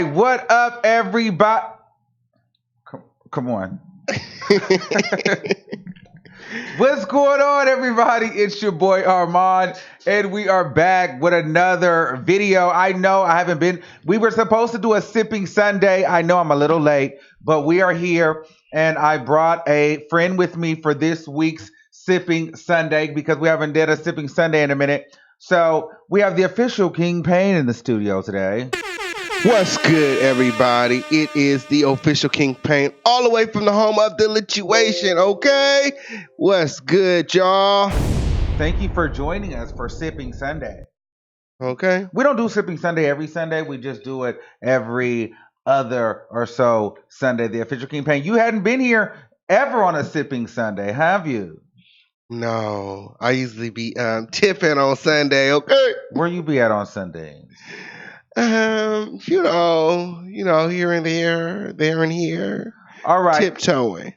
right, what up, everybody? Come on. What's going on, everybody? It's your boy Armon, and we are back with another video. I know I haven't been, we were supposed to do a sipping Sunday. I know I'm a little late, but we are here, and I brought a friend with me for this week's sipping Sunday because we haven't did a sipping Sunday in a minute. So we have the official King Payne in the studio today. What's good, everybody? It is the official King Payne, all the way from the home of the lituation, okay? What's good, y'all? Thank you for joining us for Sipping Sunday. Okay. We don't do Sipping Sunday every Sunday. We just do it every other or so Sunday. The official King Payne. You hadn't been here ever on a Sipping Sunday, have you? No, I usually be tipping on Sunday, okay? Where you be at on Sundays? You know, here and there and here. All right. Tiptoeing.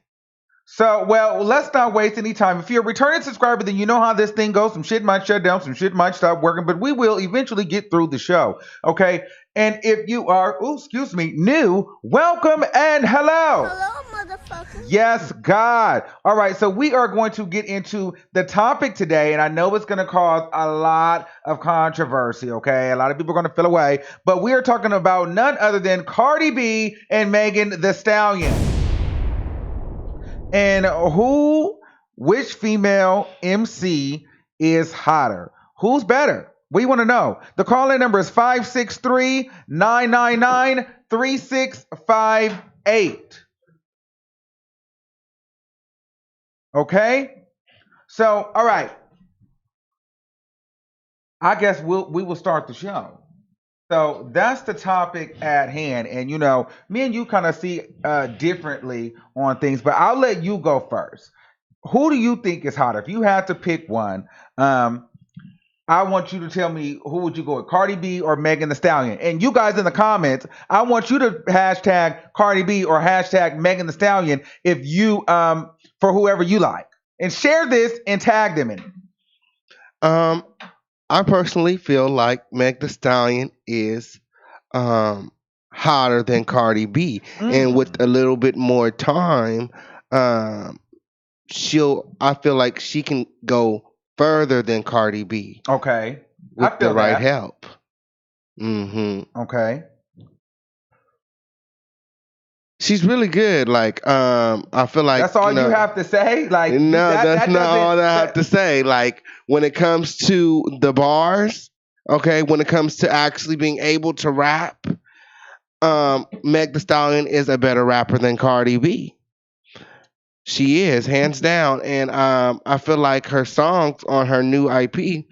So, well, let's not waste any time. If you're a returning subscriber, then you know how this thing goes. Some shit might shut down, some shit might stop working, but we will eventually get through the show, okay? And if you are, new, welcome and hello. Hello, motherfucker. Yes, God. All right, so we are going to get into the topic today, and I know it's going to cause a lot of controversy, okay? A lot of people are going to feel away, but we are talking about none other than Cardi B and Megan Thee Stallion. And which female MC is hotter? Who's better? We want to know. The call-in number is 563-999-3658. Okay? So, all right. I guess we will start the show. So that's the topic at hand. And, you know, me and you kind of see differently on things, but I'll let you go first. Who do you think is hotter? If you had to pick one, I want you to tell me who would you go with, Cardi B or Megan Thee Stallion? And you guys in the comments, I want you to hashtag Cardi B or hashtag Megan Thee Stallion if you, for whoever you like. And share this and tag them in it. I personally feel like Meg Thee Stallion is hotter than Cardi B, and with a little bit more time, I feel like she can go further than Cardi B. Okay, with the right help. Okay. She's really good. Like, I feel like that's all you have to say. Like, no, that's not all I have to say. Like, when it comes to the bars, okay, when it comes to actually being able to rap, Meg Thee Stallion is a better rapper than Cardi B. She is, hands down. And I feel like her songs on her new IP,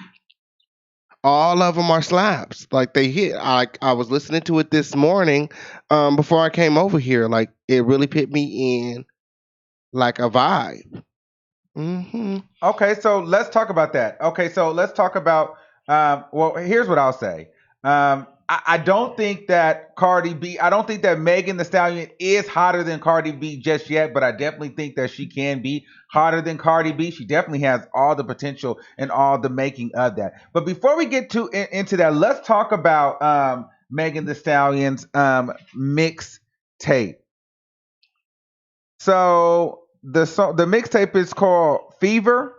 all of them are slaps. Like, they hit. I was listening to it this morning before I came over here. Like, it really put me in like a vibe. Okay, so let's talk about that. Okay, so let's talk about, well, here's what I'll say. I don't think that I don't think that Megan Thee Stallion is hotter than Cardi B just yet, but I definitely think that she can be hotter than Cardi B. She definitely has all the potential and all the making of that. But before we get into that, let's talk about Megan Thee Stallion's mixtape. So the mixtape is called Fever.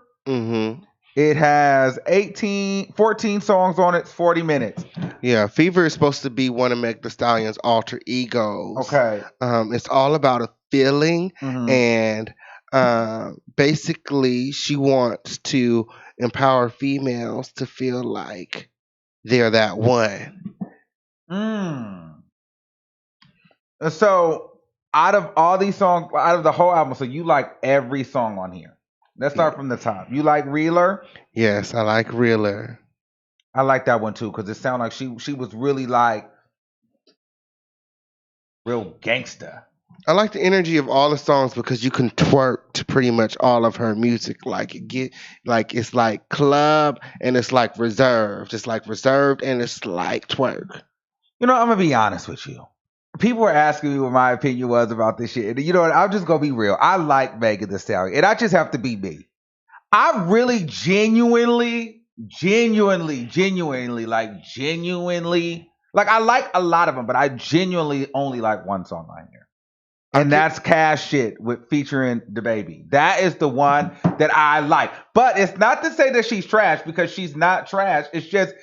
It has 14 songs on it, 40 minutes. Yeah, Fever is supposed to be one of Meg Thee Stallion's alter egos. Okay. It's all about a feeling, and basically she wants to empower females to feel like they're that one. So out of all these songs, out of the whole album, so you like every song on here? Let's start from the top. You like Reeler? Yes, I like Reeler. I like that one too, because it sounded like she was really like real gangsta. I like the energy of all the songs because you can twerk to pretty much all of her music. Like it's like club and it's like reserved. It's like reserved and it's like twerk. You know, I'm gonna be honest with you. People were asking me what my opinion was about this shit. And you know what? I'm just gonna be real. I like Megan Thee Stallion, and I just have to be me. I really genuinely Like I like a lot of them, but I genuinely only like one song on here. I And think that's Cash Shit with featuring the baby. That is the one that I like. But it's not to say that she's trash because she's not trash. It's just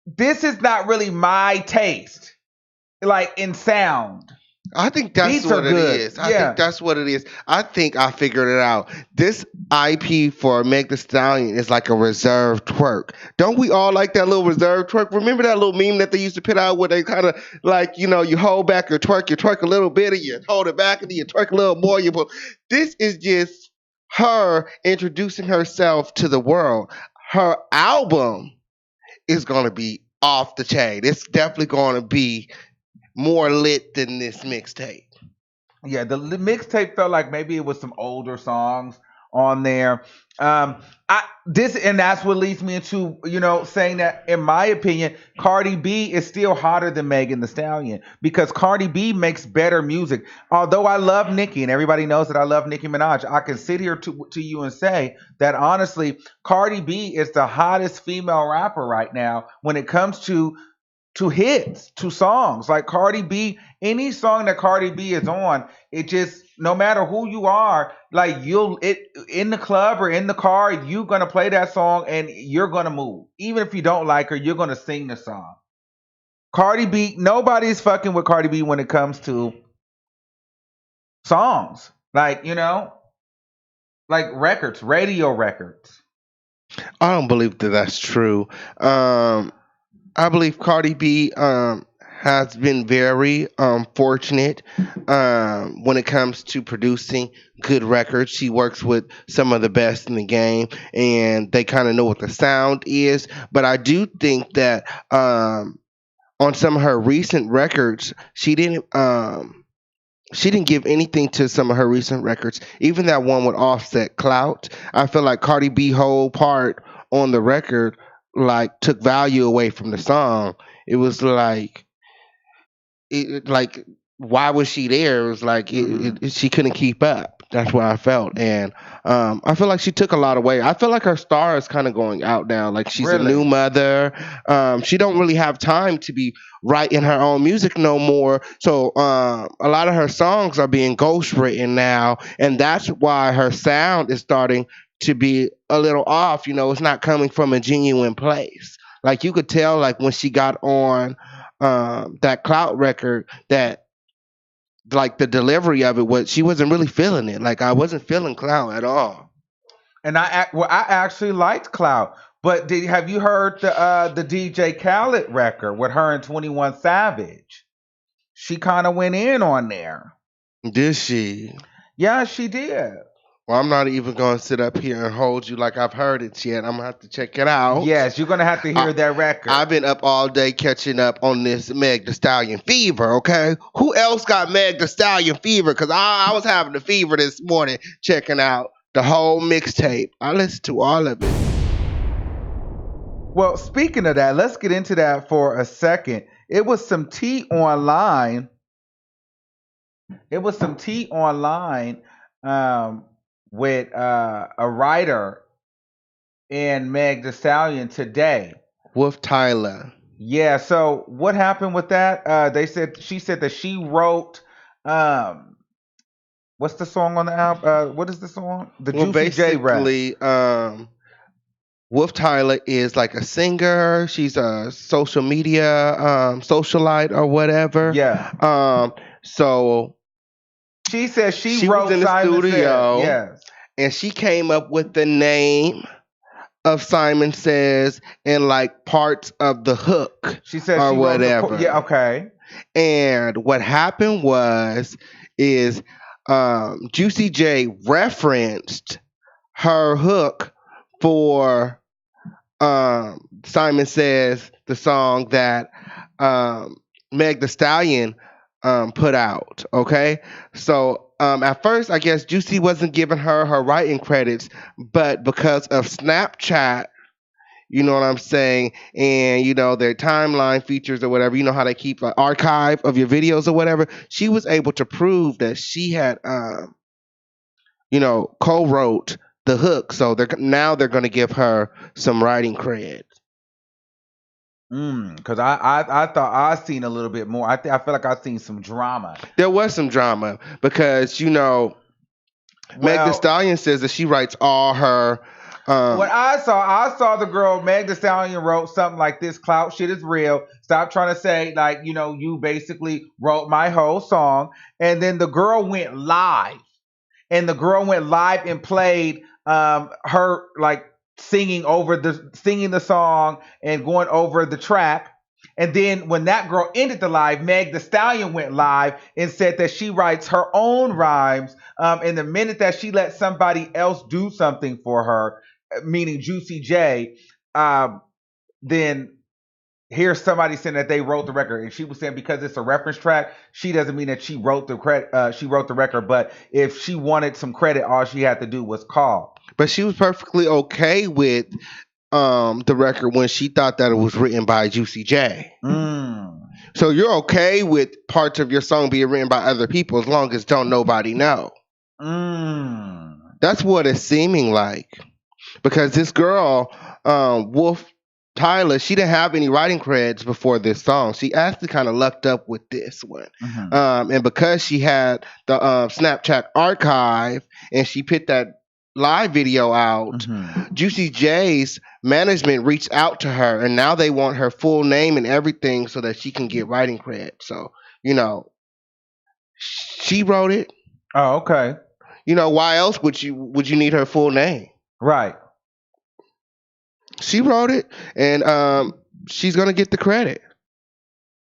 this is not really my taste. Like in sound. I think that's Beats are what it good. is. I think Yeah. that's what it is. I think I figured it out. This IP for Meg The Stallion is like a reserved twerk. Don't we all like that little reserved twerk? Remember that little meme that they used to put out where they kind of like, you hold back you twerk a little bit, and you hold it back, and then you twerk a little more. This is just her introducing herself to the world. Her album is going to be off the chain. It's definitely going to be more lit than this mixtape. Yeah, the mixtape felt like maybe it was some older songs on there. I this and that's what leads me into saying that in my opinion, Cardi B is still hotter than Megan The Stallion because Cardi B makes better music. Although I love Nicki and everybody knows that I love Nicki Minaj, I can sit here to you and say that honestly, Cardi B is the hottest female rapper right now when it comes to hits, to songs. Like Cardi B, any song that Cardi B is on, it just no matter who you are, like you'll it in the club or in the car, you're gonna play that song and you're gonna move. Even if you don't like her, you're gonna sing the song. Cardi B, nobody's fucking with Cardi B when it comes to songs. Like, like records, radio records. I don't believe that that's true. I believe Cardi B has been very fortunate when it comes to producing good records. She works with some of the best in the game, and they kind of know what the sound is. But I do think that on some of her recent records, she didn't give anything to some of her recent records. Even that one with Offset, Clout. I feel like Cardi B whole part on the record like took value away from the song. It was like why was she there? It was like she couldn't keep up. That's what I felt, and I feel like she took a lot away. I feel like her star is kind of going out now. Like she's a new Really? mother. She don't really have time to be writing her own music no more. So a lot of her songs are being ghostwritten now, and that's why her sound is starting to be a little off. It's not coming from a genuine place. Like you could tell, like when she got on that Clout record, that like the delivery of it was she wasn't really feeling it. Like I wasn't feeling Clout at all. And I actually liked Cloud. But have you heard the DJ Khaled record with her and 21 Savage? She kind of went in on there. Did she? Yeah, she did. Well, I'm not even gonna sit up here and hold you like I've heard it yet. I'm gonna have to check it out. Yes, you're gonna have to I, hear that record. I've been up all day catching up on this Meg The Stallion fever. Okay, who else got Meg The Stallion fever? Because I was having the fever this morning, checking out the whole mixtape. I listened to all of it. Well, speaking of that, let's get into that for a second. It was some tea online. It was some tea online um, with a writer in Meg The Stallion today. With Tyler. Yeah. So what happened with that? She said that she wrote. Um, what's the song on the album? What is the song? The Well, Juicy J rap. basically, Wolf Tyler is like a singer. She's a social media socialite or whatever. Yeah. So She said she she was wrote in the Simon Says. studio Yes. and she came up with the name of Simon Says and like parts of the hook She said or she wrote the yeah. whatever. Okay. And what happened is Juicy J referenced her hook for Simon Says, the song that Meg The Stallion put out. Okay, so at first, I guess Juicy wasn't giving her writing credits, but because of Snapchat, you know what I'm saying, and their timeline features or whatever, how they keep an archive of your videos or whatever, she was able to prove that she had co-wrote the hook. So now they're going to give her some writing cred. Because I thought I seen a little bit more. I feel like I seen some drama. There was some drama because Meg The Well, Stallion says that she writes all her. what Um, I saw the girl Meg Thee Stallion wrote something like this: "Clout shit is real. Stop trying to say like you basically wrote my whole song." And then the girl went live, and played her like singing the song and going over the track. And then when that girl ended the live, Meg The Stallion went live and said that she writes her own rhymes. And the minute that she let somebody else do something for her, meaning Juicy J, um, then here's somebody saying that they wrote the record, and she was saying because it's a reference track, she doesn't mean that she wrote the credit. She wrote the record, but if she wanted some credit, all she had to do was call. but she was perfectly okay with the record when she thought that it was written by Juicy J. Mm. So you're okay with parts of your song being written by other people as long as don't nobody know. Mm. That's what it's seeming like. Because this girl, Wolf Tyler, she didn't have any writing credits before this song. She actually kind of lucked up with this one. Mhm. And because she had the Snapchat archive and she put that live video out, Mhm. Juicy J's management reached out to her and now they want her full name and everything so that she can get writing credit. So, she wrote it. Oh, okay. Why else would you need her full name? Right. She wrote it, and she's gonna get the credit.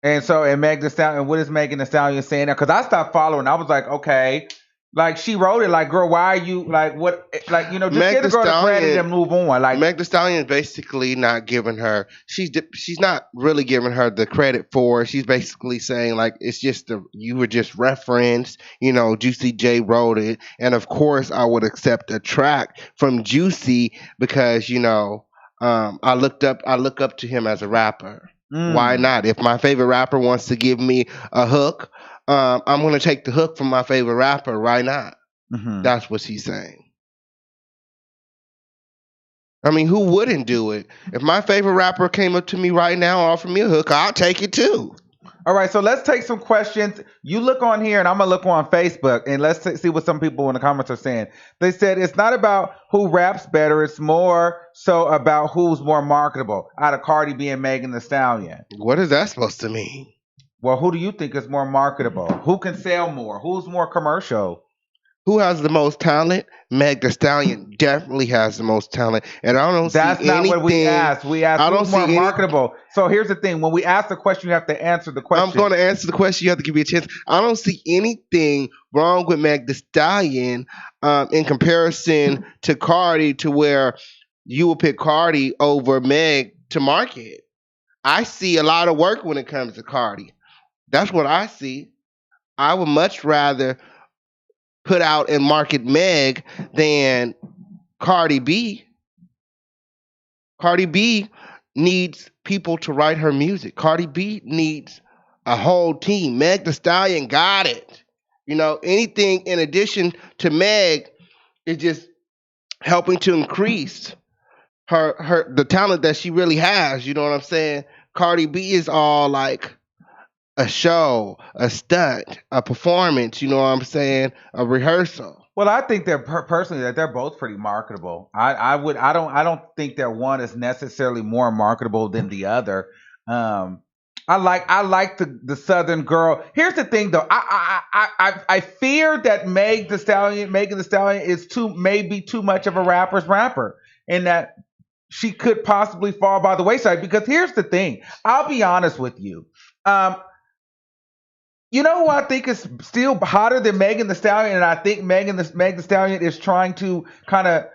And Meg Thee Stallion, what is Megan Thee Stallion saying now? Because I stopped following. I was like, okay, like she wrote it. Like, girl, why are you like what? Like, just Meg give the The girl the credit Stallion, and move on. Like, Meg The Stallion is basically not giving her. She's not really giving her the credit for it. She's basically saying like it's just you were just referenced. Juicy J wrote it, and of course I would accept a track from Juicy because I look up to him as a rapper. Why mm, not? If my favorite rapper wants to give me a hook, I'm gonna take the hook from my favorite rapper. Why not? hmm That's what she's saying. I mean, who wouldn't do it? If my favorite rapper came up to me right now and offered me a hook, I'll take it too. All right, so let's take some questions. You look on here, and I'm gonna look on Facebook, and let's see what some people in the comments are saying. They said it's not about who raps better; it's more so about who's more marketable. Out of Cardi B and Megan Thee Stallion. What is that supposed to mean? Well, who do you think is more marketable? Who can sell more? Who's more commercial? Who has the most talent? Meg The Stallion definitely has the most talent, and I don't see That's not what we anything. asked. We asked I don't who's more see any. marketable. So here's the thing: when we ask the question, you have to answer the I'm question. going to answer the question. You have to give me a chance. I don't see anything wrong with Meg The Stallion in comparison to Cardi, to where you will pick Cardi over Meg to market. I see a lot of work when it comes to Cardi. That's what I see. I would much rather put out and market Meg than Cardi B. Cardi B needs people to write her music. Cardi B needs a whole team. Meg The Stallion got it. Anything in addition to Meg is just helping to increase her the talent that she really has. You know what I'm saying? Cardi B is all like a show, a stunt, a performance. You know what I'm saying? A rehearsal. Well, I think they're personally that they're both pretty marketable. I don't think that one is necessarily more marketable than the other. Um, I like the Southern girl. Here's the thing though. I fear that Megan Thee Stallion is maybe too much of a rapper's rapper, and that she could possibly fall by the wayside. Because here's the thing. I'll be honest with you. Um, you know who I think is still hotter than Megan Thee Stallion, and I think Megan Thee Stallion is trying to kind of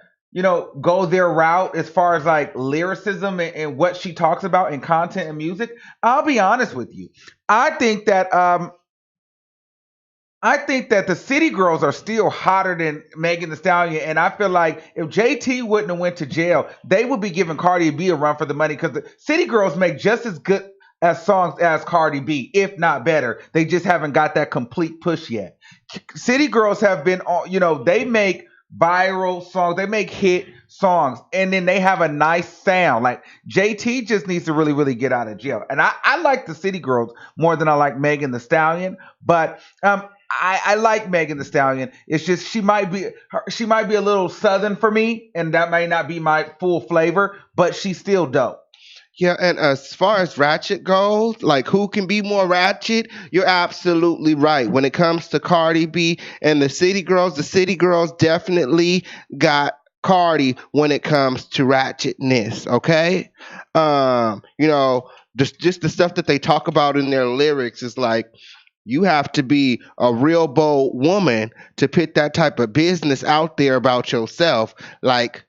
go their route as far as like lyricism and what she talks about in content and music. I'll be honest with you. I think that the City Girls are still hotter than Megan Thee Stallion, and I feel like if JT wouldn't have went to jail, they would be giving Cardi B a run for the money because the City Girls make just as good as songs as Cardi B, if not better. They just haven't got that complete push yet. City Girls have been on, they make viral songs, they make hit songs, and then they have a nice sound. Like JT just needs to really, really get out of jail. And I like the City Girls more than I like Megan the Stallion, but I like Megan the Stallion. It's just she might be a little southern for me, and that may not be my full flavor, but she's still dope. Yeah, and as far as ratchet goes, like who can be more ratchet, you're absolutely right. When it comes to Cardi B and the City Girls definitely got Cardi when it comes to ratchetness, okay? Just the stuff that they talk about in their lyrics is like you have to be a real bold woman to put that type of business out there about yourself. Like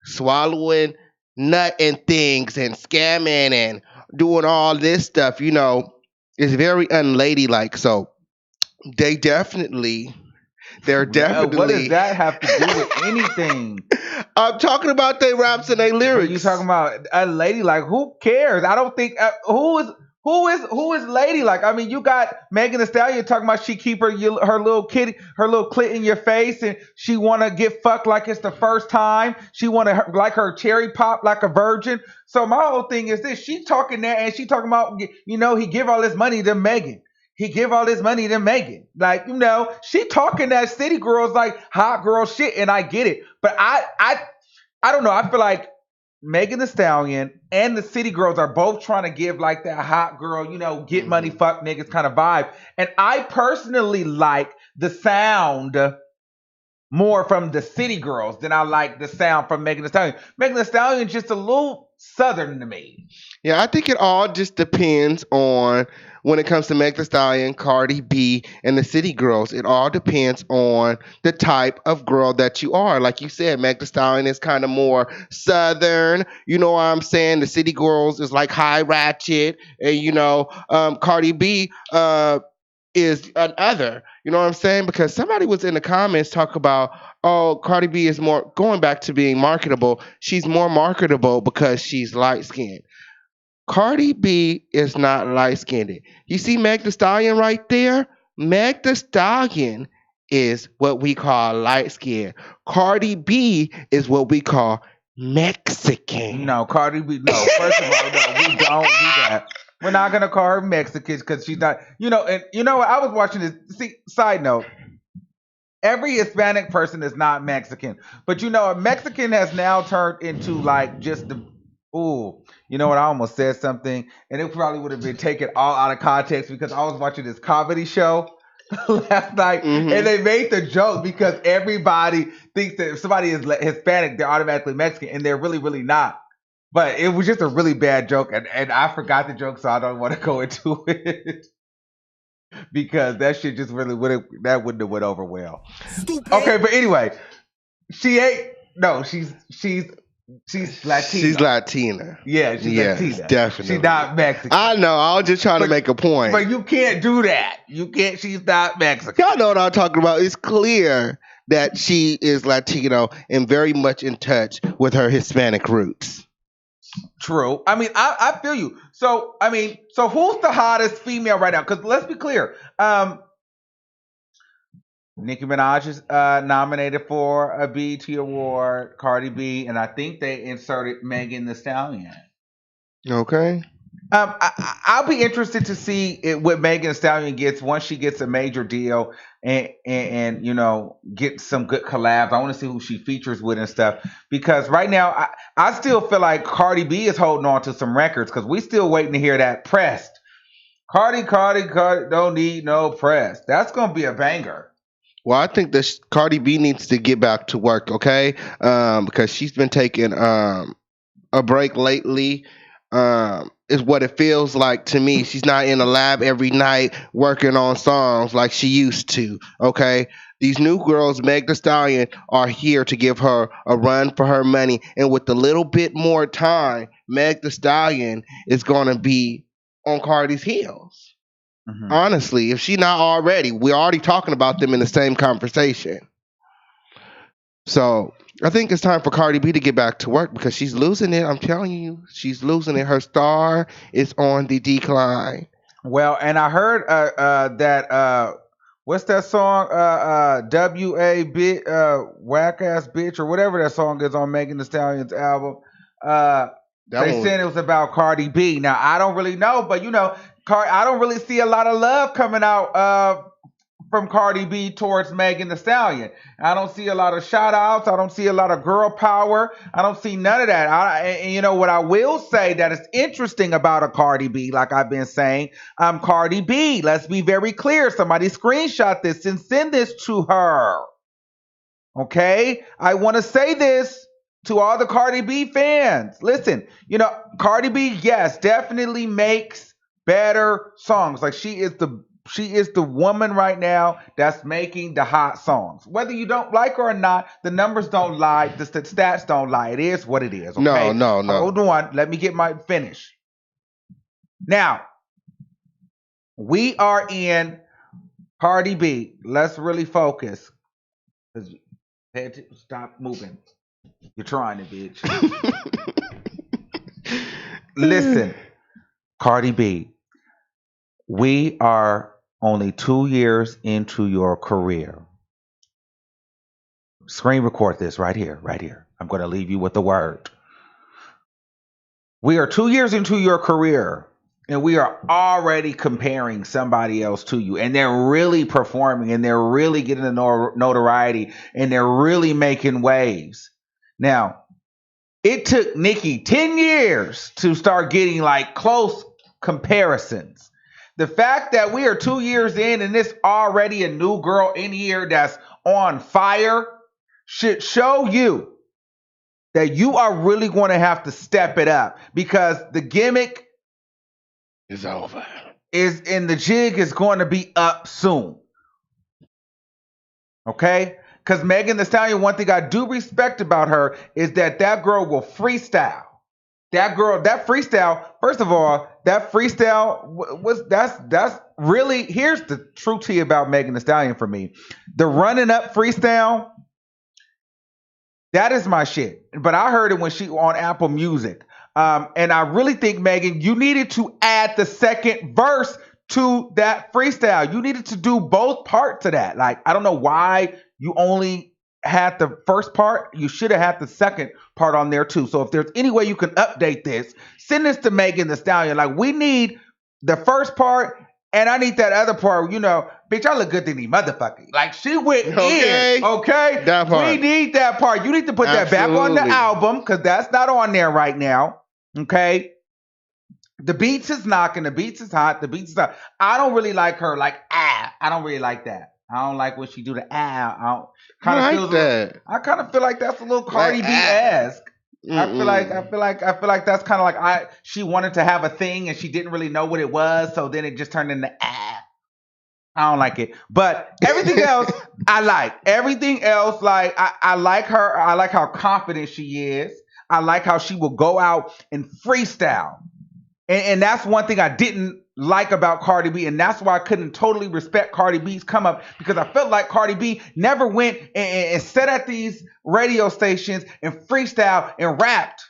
swallowing nut and things and scamming and doing all this stuff, is very unladylike. So they definitely, they're What does definitely. that have to do with anything? I'm talking about their raps and their But you lyrics. talking about a lady? Like who cares? I don't think who is lady? Like I mean, you got Megan Thee Stallion talking about she keep her little kitty, her little clit in your face, and she want to get fucked like it's the first time. She want to like her cherry pop like a virgin. So my whole thing is this: she talking there and she talking about he give all this money to Megan. He give all this money to Megan. Like, she talking that city girls like hot girl shit, and I get it. But I don't know. I feel like Megan the Stallion and the City Girls are both trying to give like that hot girl, get money, fuck niggas kind of vibe. And I personally like the sound more from the City Girls than I like the sound from Megan Thee Stallion. Megan Thee Stallion just a little southern to me. Yeah, I think it all just depends on when it comes to Meg Thee Stallion, Cardi B, and the City Girls. It all depends on the type of girl that you are. Like you said, Meg Thee Stallion is kind of more southern. You know what I'm saying? The City Girls is like high ratchet, and Cardi B is another. You know what I'm saying? Because somebody was in the comments talk about, oh, Cardi B is more going back to being marketable. She's more marketable because she's light skinned. Cardi B is not light skinned. You see Meg Thee Stallion right there? Meg Thee Stallion is what we call light skinned. Cardi B is what we call Mexican. No, Cardi B. No, first of all, no, we don't do that. We're not gonna call her Mexican because she's not. And what? I was watching this. See, side note. Every Hispanic person is not Mexican, but a Mexican has now turned into like just the. Ooh, you know what? I almost said something, and it probably would have been taken all out of context because I was watching this comedy show last night, and they made the joke because everybody thinks that if somebody is Hispanic, they're automatically Mexican, and they're really, really not. But it was just a really bad joke, and I forgot the joke, so I don't want to go into it because that shit just really wouldn't have went over well. Stupid. Okay, but anyway, she ain't. No, she's Latina. She's Latina. Yeah, she's Latina. Definitely. She's not Mexican. I know. I was just trying to make a point. But you can't do that. You can't. She's not Mexican. Y'all know what I'm talking about. It's clear that she is Latino and very much in touch with her Hispanic roots. True. I mean, I feel you. So who's the hottest female right now? Because let's be clear. Nicki Minaj is nominated for a BET Award, Cardi B, and I think they inserted Megan Thee Stallion. Okay. I'll be interested to see what Megan Thee Stallion gets once she gets a major deal and get some good collabs. I want to see who she features with and stuff because right now I still feel like Cardi B is holding on to some records because we still waiting to hear that pressed. Cardi don't need no press. That's gonna be a banger. Well, I think that Cardi B needs to get back to work, okay? Because she's been taking a break lately. Is what it feels like to me. She's not in a lab every night working on songs like she used to, okay? These new girls, Meg Thee Stallion, are here to give her a run for her money. And with a little bit more time, Meg Thee Stallion is going to be on Cardi's heels. Mm-hmm. Honestly, if she not already, we're already talking about them in the same conversation. So I think it's time for Cardi B to get back to work because she's losing it. I'm telling you, she's losing it. Her star is on the decline. Well, and I heard that What's that song? W.A. bit whack ass bitch or whatever that song is on Megan Thee Stallion's album. Uh, That they one was said it was about Cardi B. Now I don't really know, but I don't really see a lot of love coming out from Cardi B towards Megan Thee Stallion. I don't see a lot of shout outs. I don't see a lot of girl power. I don't see none of that. And you know what I will say that is interesting about a Cardi B, like I've been saying, Cardi B. Let's be very clear. Somebody screenshot this and send this to her. Okay? I want to say this to all the Cardi B fans. Listen, Cardi B, yes, definitely makes better songs. Like she is the woman right now that's making the hot songs. Whether you don't like her or not, the numbers don't lie, the stats don't lie. It is what it is. no, Okay, no, no. hold on. Let me get my finish. Now we are in Cardi B. Let's really focus. Stop moving. You're trying to, bitch. Listen, Cardi B. We are only 2 years into your career. Screen record this right here, right here. I'm going to leave you with the word. We are 2 years into your career, and we are already comparing somebody else to you. And they're really performing, and they're really getting the notoriety, and they're really making waves. Now, it took Nicki 10 years to start getting like close comparisons. The fact that we are 2 years in and there's already a new girl in here that's on fire should show you that you are really going to have to step it up because the gimmick is over. And the jig is going to be up soon. Okay? Because Megan Thee Stallion, one thing I do respect about her is that girl will freestyle. That freestyle, first of all, that freestyle that's really, here's the true tea about Megan Thee Stallion for me. The running up freestyle, that is my shit. But I heard it when she on Apple Music. And I really think, Megan, you needed to add the second verse to that freestyle. You needed to do both parts of that. Like, I don't know why you only had the first part. You should have had the second part on there too. So if there's any way you can update this, send this to Megan Thee Stallion. Like, we need the first part, and I need that other part. Bitch, I look good to these motherfuckers. Like, she went in. Okay, that part. We need that part. You need to put that back on the album because that's not on there right now. Okay. The beats is knocking. The beats is hot. The beats is hot. I don't really like her. Like, I don't really like that. I don't like when she do the I don't kind of that. I kind of feel like that's a little Cardi B esque. I feel like that's kind of like she wanted to have a thing and she didn't really know what it was, so then it just turned into I don't like it. But everything else I like. Everything else, like I like her. I like how confident she is. I like how she will go out and freestyle. And that's one thing I didn't like about Cardi B, and that's why I couldn't totally respect Cardi B's come up, because I felt like Cardi B never went and sat at these radio stations and freestyle and rapped.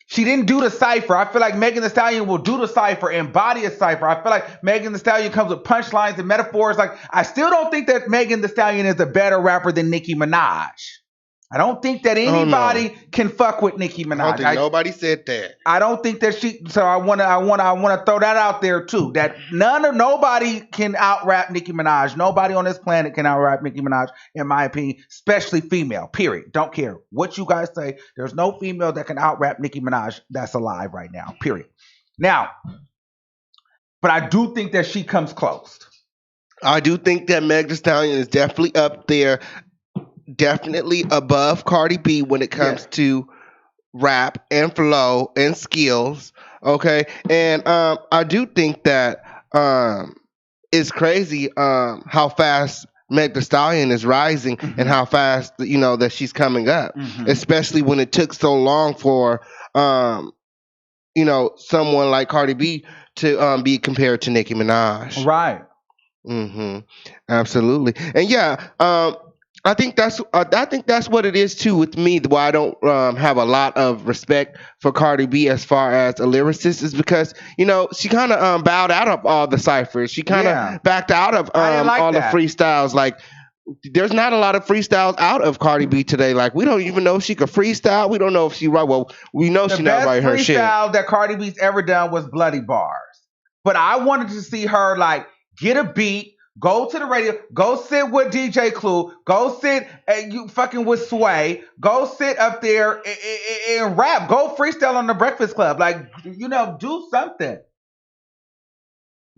She didn't do the cipher. I feel like Megan Thee Stallion will do the cipher, embody a cipher. I feel like Megan Thee Stallion comes with punchlines and metaphors. Like, I still don't think that Megan Thee Stallion is a better rapper than Nicki Minaj. I don't think that anybody can fuck with Nicki Minaj. I don't think nobody said that. I don't think that she. So I wanna throw that out there too. That nobody can out rap Nicki Minaj. Nobody on this planet can out rap Nicki Minaj, in my opinion, especially female. Period. Don't care what you guys say. There's no female that can out rap Nicki Minaj that's alive right now. Period. Now, but I do think that she comes close. I do think that Meg Thee Stallion is definitely up there. Definitely above Cardi B when it comes to rap and flow and skills. Okay. And I do think that it's crazy how fast Meg Thee Stallion is rising and how fast that she's coming up. Especially when it took so long for someone like Cardi B to be compared to Nicki Minaj. Right. Absolutely. And I think that's what it is too with me. Why I don't have a lot of respect for Cardi B as far as a lyricist is because she kind of bowed out of all the ciphers. She kind of Yeah, backed out of I didn't like all the that. freestyles. Like there's not a lot of freestyles out of Cardi B today. Like we don't even know if she could freestyle. We don't know if she write. Well, we know The she not best writing her shit. freestyle that Cardi B's ever done was Bloody Bars. But I wanted to see her like get a beat, go to the radio, go sit with DJ Clue, go sit and you fucking with Sway, go sit up there and rap, go freestyle on the Breakfast Club. Like, do something.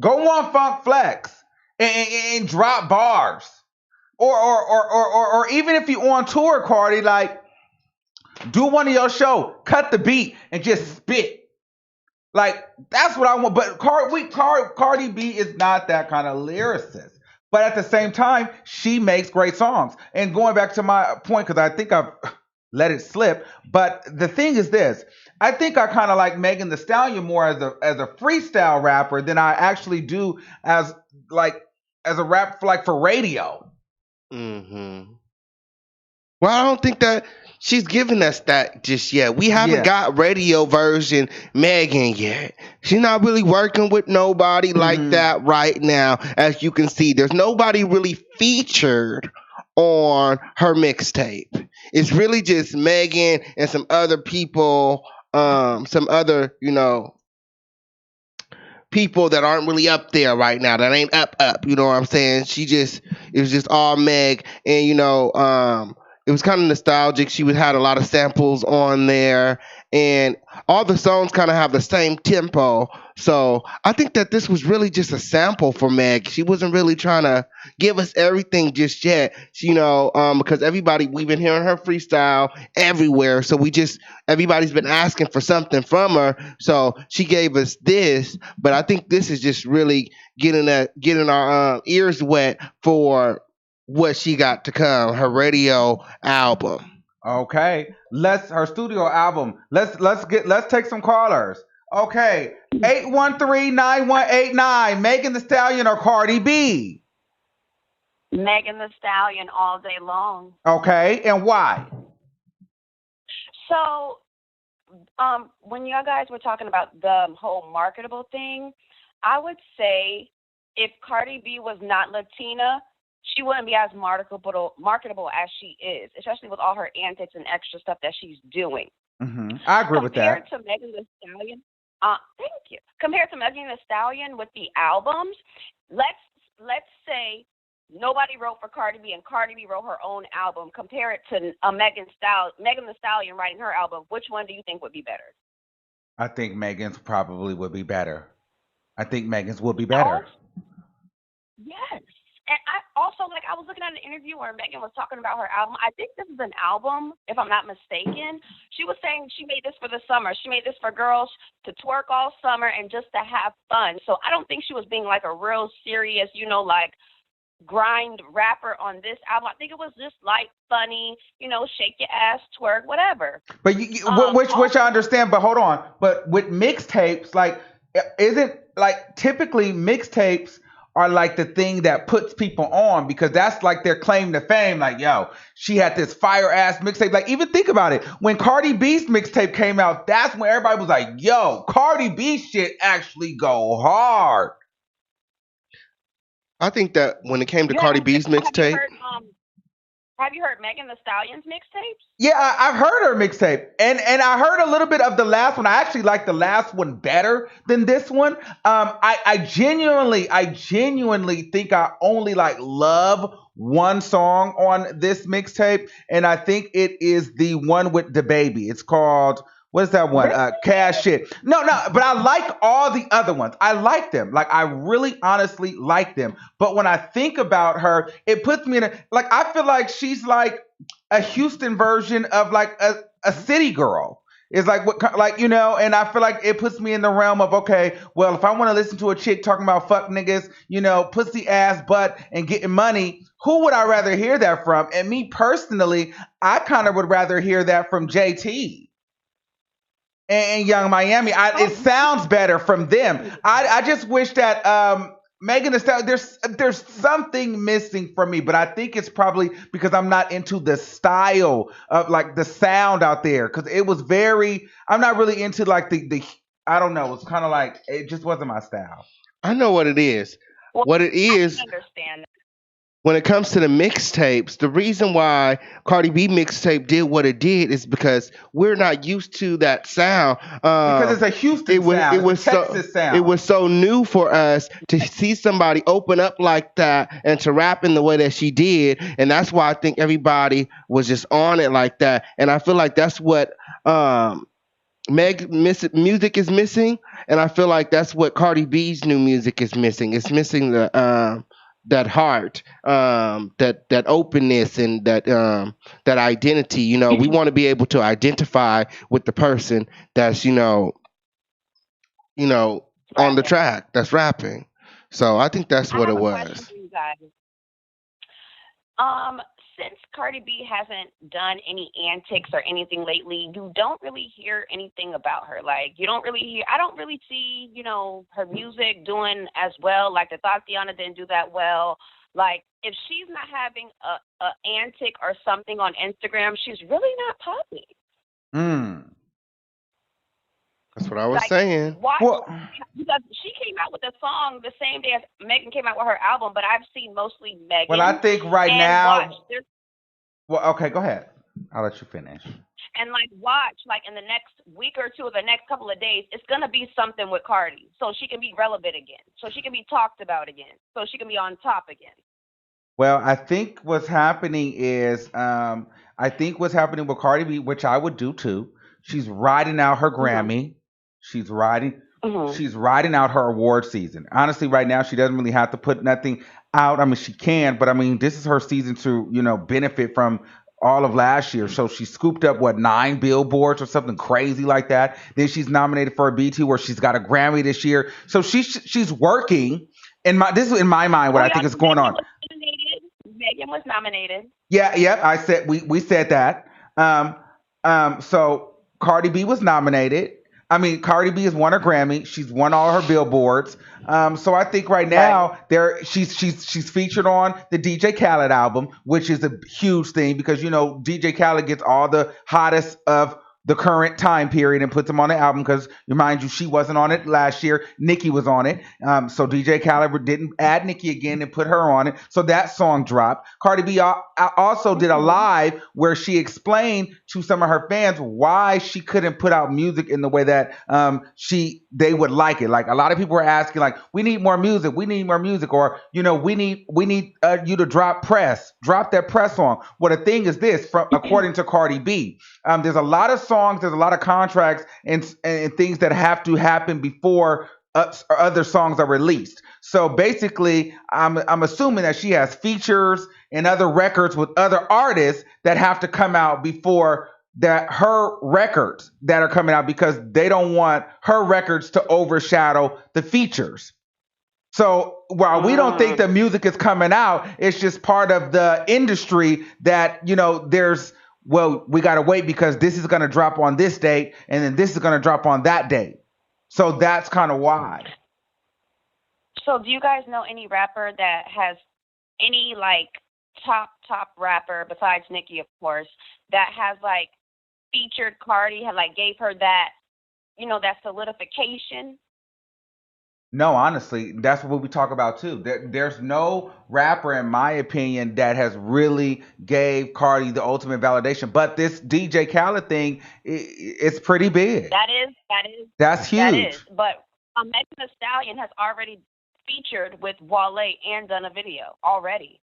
Go on Funk Flex and drop bars. Or even if you on tour, Cardi, like do one of your show, cut the beat and just spit. Like that's what I want. But Cardi B is not that kind of lyricist. But at the same time, she makes great songs. And going back to my point, because I think I've let it slip. But the thing is this: I think I kind of like Megan The Stallion more as a freestyle rapper than I actually do as like as a rap for like for radio. Hmm. Well, I don't think that she's giving us that just yet. We haven't Yeah. got radio version Megan yet. She's not really working with nobody like Hmm. that right now. As you can see, there's nobody really featured on her mixtape. It's really just Megan and some other people, some other, people that aren't really up there right now, that ain't up, you know what I'm saying? It was just all Meg, and it was kind of nostalgic. She would had a lot of samples on there, and all the songs kind of have the same tempo. So I think that this was really just a sample for Meg. She wasn't really trying to give us everything just yet. Because everybody, we've been hearing her freestyle everywhere, so everybody's been asking for something from her. So she gave us this, but I think this is just really getting our ears wet for what she got to come, her radio album. Okay. Let's her studio album. Let's take some callers. Okay. 813-9189. Megan the Stallion or Cardi B. Megan the Stallion all day long. Okay. And why? So, when y'all guys were talking about the whole marketable thing, I would say if Cardi B was not Latina, she wouldn't be as marketable as she is, especially with all her antics and extra stuff that she's doing. I agree with Compared that. to Megan Thee Stallion, thank you. Compared to Megan Thee Stallion with the albums, let's say nobody wrote for Cardi B and Cardi B wrote her own album. Compare it to Megan Thee Stallion writing her album. Which one do you think would be better? I think Megan's probably would be better. I think Megan's would be Also, better. yes. And I also like I was looking at an interview where Megan was talking about her album. I think this is an album, if I'm not mistaken. She was saying she made this for the summer. She made this for girls to twerk all summer and just to have fun. So I don't think she was being like a real serious, like grind rapper on this album. I think it was just like funny, shake your ass, twerk, whatever. But which I understand. But hold on. But with mixtapes, like, isn't like typically mixtapes are like the thing that puts people on because that's like their claim to fame. Like, yo, she had this fire ass mixtape. Like, even think about it. When Cardi B's mixtape came out, that's when everybody was like, yo, Cardi B shit actually go hard. I think that when it came to You Cardi haven't B's have you mixtape, heard have you heard Megan the Stallion's mixtapes? Yeah, I've heard her mixtape, and I heard a little bit of the last one. I actually like the last one better than this one. I genuinely think I only like love one song on this mixtape, and I think it is the one with the baby. It's called what is that one? Really? Cash Shit. No, no, but I like all the other ones. I like them. Like I really, honestly like them. But when I think about her, it puts me in like I feel like she's like a Houston version of like a city girl. It's like and I feel like it puts me in the realm of okay, well, if I want to listen to a chick talking about fuck niggas, pussy ass butt and getting money, who would I rather hear that from? And me personally, I kind of would rather hear that from JT and Young Miami. It Oh, sounds better from them. I just wish that Megan Thee Stallion, there's something missing for me, but I think it's probably because I'm not into the style of like the sound out there. Because it was very, I'm not really into like the I don't know. It's kind of like it just wasn't my style. I know what it is. Well, What it I can is understand when it comes to the mixtapes, the reason why Cardi B mixtape did what it did is because we're not used to that sound. Because it's a Houston It sound, it's a was Texas it sound. was so new for us to see somebody open up like that and to rap in the way that she did, and that's why I think everybody was just on it like that. And I feel like that's what um, music is missing, and I feel like that's what Cardi B's new music is missing. It's missing the that heart, that openness, and that identity. You know, we want to be able to identify with the person that's you know on the rapping. track that's rapping. So I think that's I what have it a question was. for you guys. Um, since Cardi B hasn't done any antics or anything lately, you don't really hear anything about her. Like you don't really hear. I don't really see, her music doing as well. Like the Tatiana didn't do that well. Like if she's not having a antic or something on Instagram, she's really not popping. Mm. That's what I was Like saying. watch Well, because she came out with a song the same day as Megan came out with her album, but I've seen mostly well, I Megan think right and watch. now. There's Well, okay, go ahead. I'll let you finish. and like watch like in the next week or two or the next couple of days, it's gonna be something with Cardi, so she can be relevant again, so she can be talked about again, so she can be on top again. Well, I think what's happening is, I think what's happening with Cardi B, which I would do too. She's riding out her Mhm. Grammy. She's riding, Mhm. she's riding out her award season. Honestly, right now she doesn't really have to put nothing out. I mean, she can, but I mean, this is her season to benefit from all of last year. So she scooped up what 9 billboards or something crazy like that. Then she's nominated for a BT where she's got a Grammy this year. So she's working. This is in my mind what Oh I yeah, think is going Megan on. was nominated. Megan was nominated. Yeah, yep. I said we said that. Um, so Cardi B was nominated. I mean, Cardi B has won a Grammy. She's won all her billboards. So I think right Right. now she's featured on the DJ Khaled album, which is a huge thing because DJ Khaled gets all the hottest of the current time period and puts them on the album because remind you she wasn't on it last year. Nicki was on it. So DJ Khaled didn't add Nicki again and put her on it. So that song dropped. Cardi B also did a Mhm. live where she explained to some of her fans why she couldn't put out music in the way that they would like it. Like a lot of people were asking, like, we need more music, or we need you to drop that press song. Well, the thing is this, from according to Cardi B, there's a lot of songs, there's a lot of contracts and things that have to happen before other songs are released. So basically, I'm assuming that she has features and other records with other artists that have to come out before that her records that are coming out because they don't want her records to overshadow the features. So while we don't think Mm. the music is coming out, it's just part of the industry that there's we got to wait because this is going to drop on this date and then this is going to drop on that date. So that's kind of why. So do you guys know any rapper that has any like top rapper besides Nicki, of course, that has like featured Cardi, had like gave her that that solidification? No, honestly, that's what we talk about too. There's no rapper, in my opinion, that has really gave Cardi the ultimate validation. But this DJ Khaled thing, it's pretty big. That is That's that is. huge. But Megan Thee Stallion has already featured with Wale and done a video already.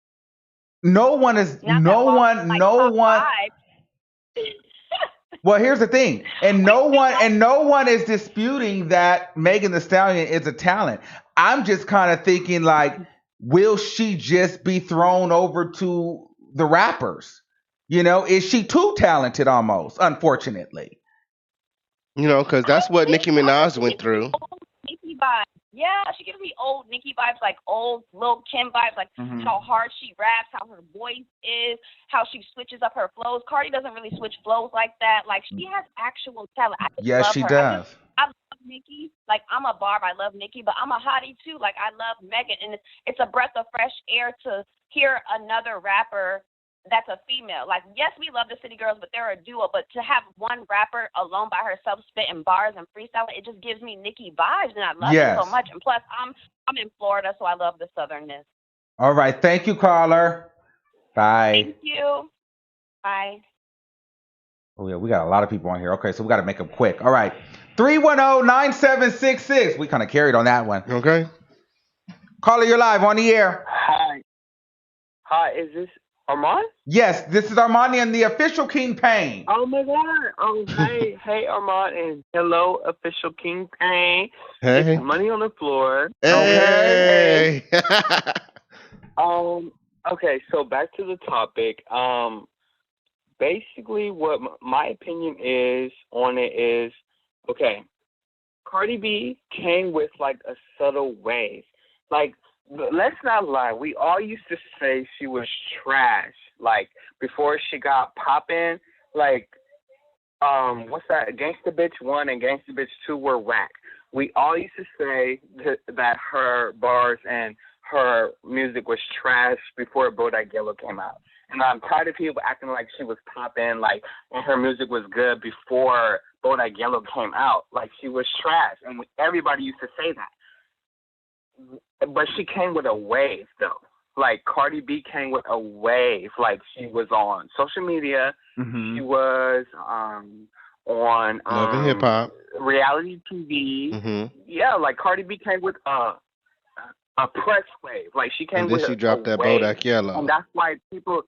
No one is, Not that no Wale one, like no top one. five. Well, here's the thing, and Wait, we know. no one is disputing that Megan Thee Stallion is a talent. I'm just kind of thinking like, will she just be thrown over to the rappers? Is she too talented almost? Unfortunately. Because I that's don't what think Nicki so. I think Minaj she went gives me through. old Nicki vibes. Yeah, she gives me old Nicki vibes, like old Lil Kim vibes, like Hmm. how hard she raps, how her voice is, how she switches up her flows. Cardi doesn't really switch flows like that. Like she has actual talent. I just Yes, love she her. does. I love Nicki. Like, I'm a barb. I love Nicki, but I'm a hottie too. Like, I love Megan, and it's a breath of fresh air to hear another rapper that's a female. Like, yes, we love the City Girls, but they're a duo. But to have one rapper alone by herself spitting bars and freestyling, it just gives me Nicki vibes, and I love it so Yes. much. And plus, I'm in Florida, so I love the southernness. All right. Thank you, caller. Bye. Thank you. Bye. Oh, yeah, we got a lot of people on here. Okay, so we got to make them quick. All right. 310-9766. We kind of carried on that one. Okay. Caller, you're live on the air. Hi. Hi, is this Armon? Yes, this is Armani and the official King Payne. Oh my god. Oh hey, hey Armon and hello official King Pain. Hey. It's money on the floor. Hey. Okay, so back to the topic. Basically what my opinion is on it is, okay, Cardi B came with like a subtle wave. Like, let's not lie. We all used to say she was trash. Like, before she got poppin', like, what's that? Gangsta Bitch 1 and Gangsta Bitch 2 were whack. We all used to say that her bars and her music was trash before Bodak Yellow came out. And I'm tired of people acting like she was poppin', like, and her music was good before Bodak Yellow came out. Like, she was trash. And everybody used to say that. But she came with a wave, though. Like, Cardi B came with a wave. Like, she was on social media. Mm-hmm. She was on Love and Hip Hop. reality TV. Mm-hmm. Yeah, like, Cardi B came with a press wave. Like, she came And then with she dropped that wave. Bodak Yellow. And that's why people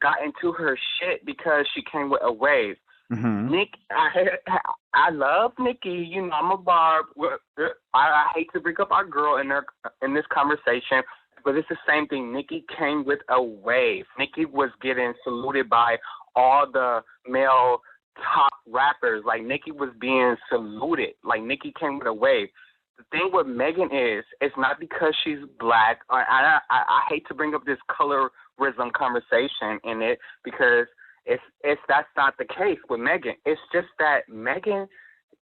got into her shit because she came with a wave. Mm-hmm. I love Nicki. You know, I'm a barb. I hate to bring up our girl in this conversation, but it's the same thing. Nicki came with a wave. Nicki was getting saluted by all the male top rappers. Like, Nicki was being saluted. Like, Nicki came with a wave. The thing with Megan is, it's not because she's black. I hate to bring up this colorism conversation in it because that's not the case with Megan. It's just that Megan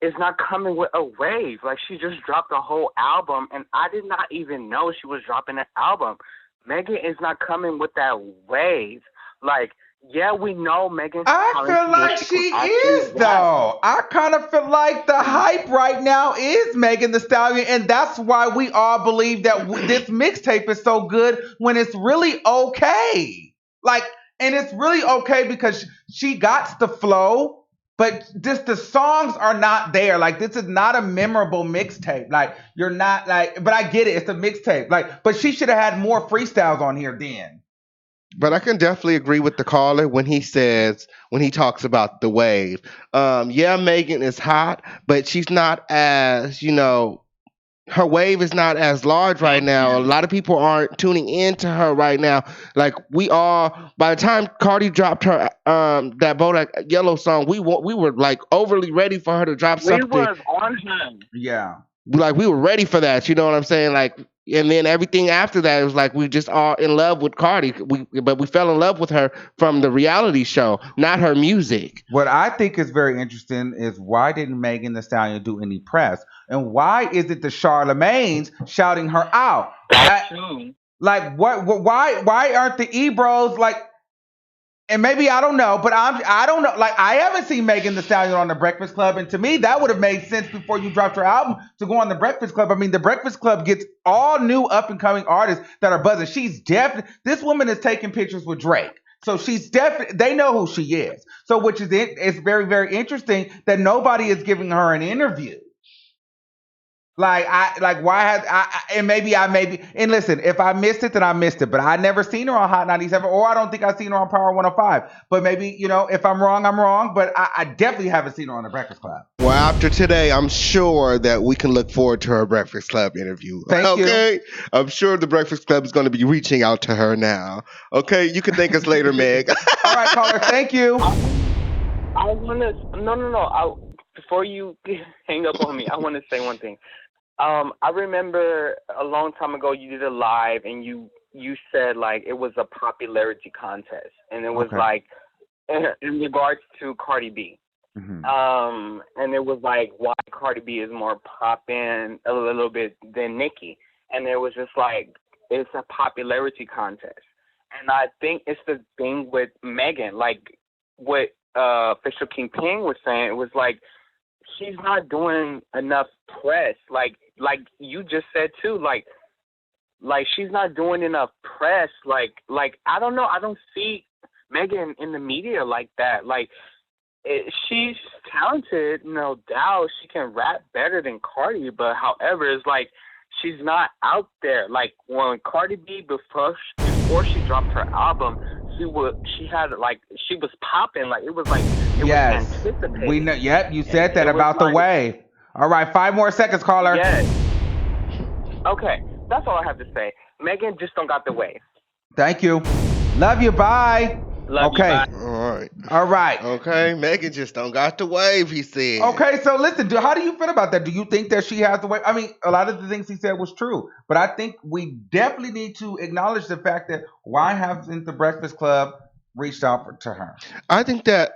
is not coming with a wave. Like, she just dropped a whole album, and I did not even know she was dropping an album. Megan is not coming with that wave. Like, yeah, we know Megan. I feel like she is, though. I kind of feel like the hype right now is Megan Thee Stallion, and that's why we all believe that this mixtape is so good when it's really okay. Like, and it's really okay because she got the flow, but just the songs are not there. Like, this is not a memorable mixtape. Like, you're not like, but I get it. It's a mixtape. Like, but she should have had more freestyles on here then. But I can definitely agree with the caller when he talks about the wave. Yeah, Megan is hot, but she's not as, her wave is not as large right now. A lot of people aren't tuning into her right now. Like, by the time Cardi dropped her that Bodak Yellow song, we were like overly ready for her to drop something. We was on her. Yeah. Like, we were ready for that. You know what I'm saying? Like, and then everything after that, it was like we just all in love with Cardi. But we fell in love with her from the reality show, not her music. What I think is very interesting is why didn't Megan Thee Stallion do any press? And why is it the Charlemagne's shouting her out? Like, what? Why aren't the Ebros like? And maybe I don't know, but I don't know. Like, I haven't seen Megan Thee Stallion on the Breakfast Club, and to me, that would have made sense before you dropped her album to go on the Breakfast Club. I mean, the Breakfast Club gets all new up and coming artists that are buzzing. She's definitely, this woman is taking pictures with Drake, so she's definitely, they know who she is. So, which is it's very, very interesting that nobody is giving her an interview. And listen, if I missed it, then I missed it. But I never seen her on Hot 97, or I don't think I've seen her on Power 105. But maybe, if I'm wrong, I'm wrong. But I definitely haven't seen her on the Breakfast Club. Well, after today, I'm sure that we can look forward to her Breakfast Club interview. Thank you. I'm sure the Breakfast Club is going to be reaching out to her now. Okay, you can thank us later, Meg. All right, caller, thank you. I want to, no. Before you hang up on me, I want to say one thing. I remember a long time ago you did a live and you said like it was a popularity contest and it was like in regards to Cardi B. Hmm. And it was like why Cardi B is more poppin' a little bit than Nicki, and it was just like it's a popularity contest, and I think it's the thing with Megan, like what Official King Ping was saying, it was like she's not doing enough press, like you just said too, like she's not doing enough press, like I don't know, I don't see Megan in the media like that, like she's talented, no doubt. She can rap better than Cardi, but however, it's like she's not out there. Like when Cardi B before she dropped her album, she was popping. It was Yes, we anticipated, know. Yep, you and said that it was about the like wave. All right, 5 more seconds, caller. yes, okay. That's all I have to say. Megan just don't got the wave. Thank you. Love you. Bye. Love you. Okay. Bye. All right. All right. Okay, Megan just don't got the wave, he said. Okay, so listen, how do you feel about that? Do you think that she has the way? I mean, a lot of the things he said was true, but I think we definitely need to acknowledge the fact that why hasn't the Breakfast Club reached out to her? I think that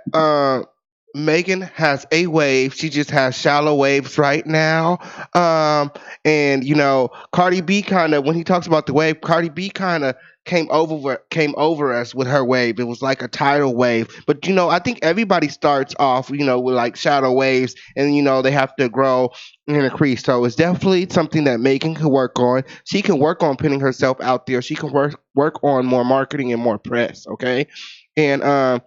Megan has a wave. She just has shallow waves right now. And Cardi B kind of when he talks about the wave, Cardi B kind of came over us with her wave. It was like a tidal wave. But I think everybody starts off, with like shadow waves, and they have to grow and increase. So it's definitely something that Megan can work on. She can work on putting herself out there. She can work on more marketing and more press. Okay, and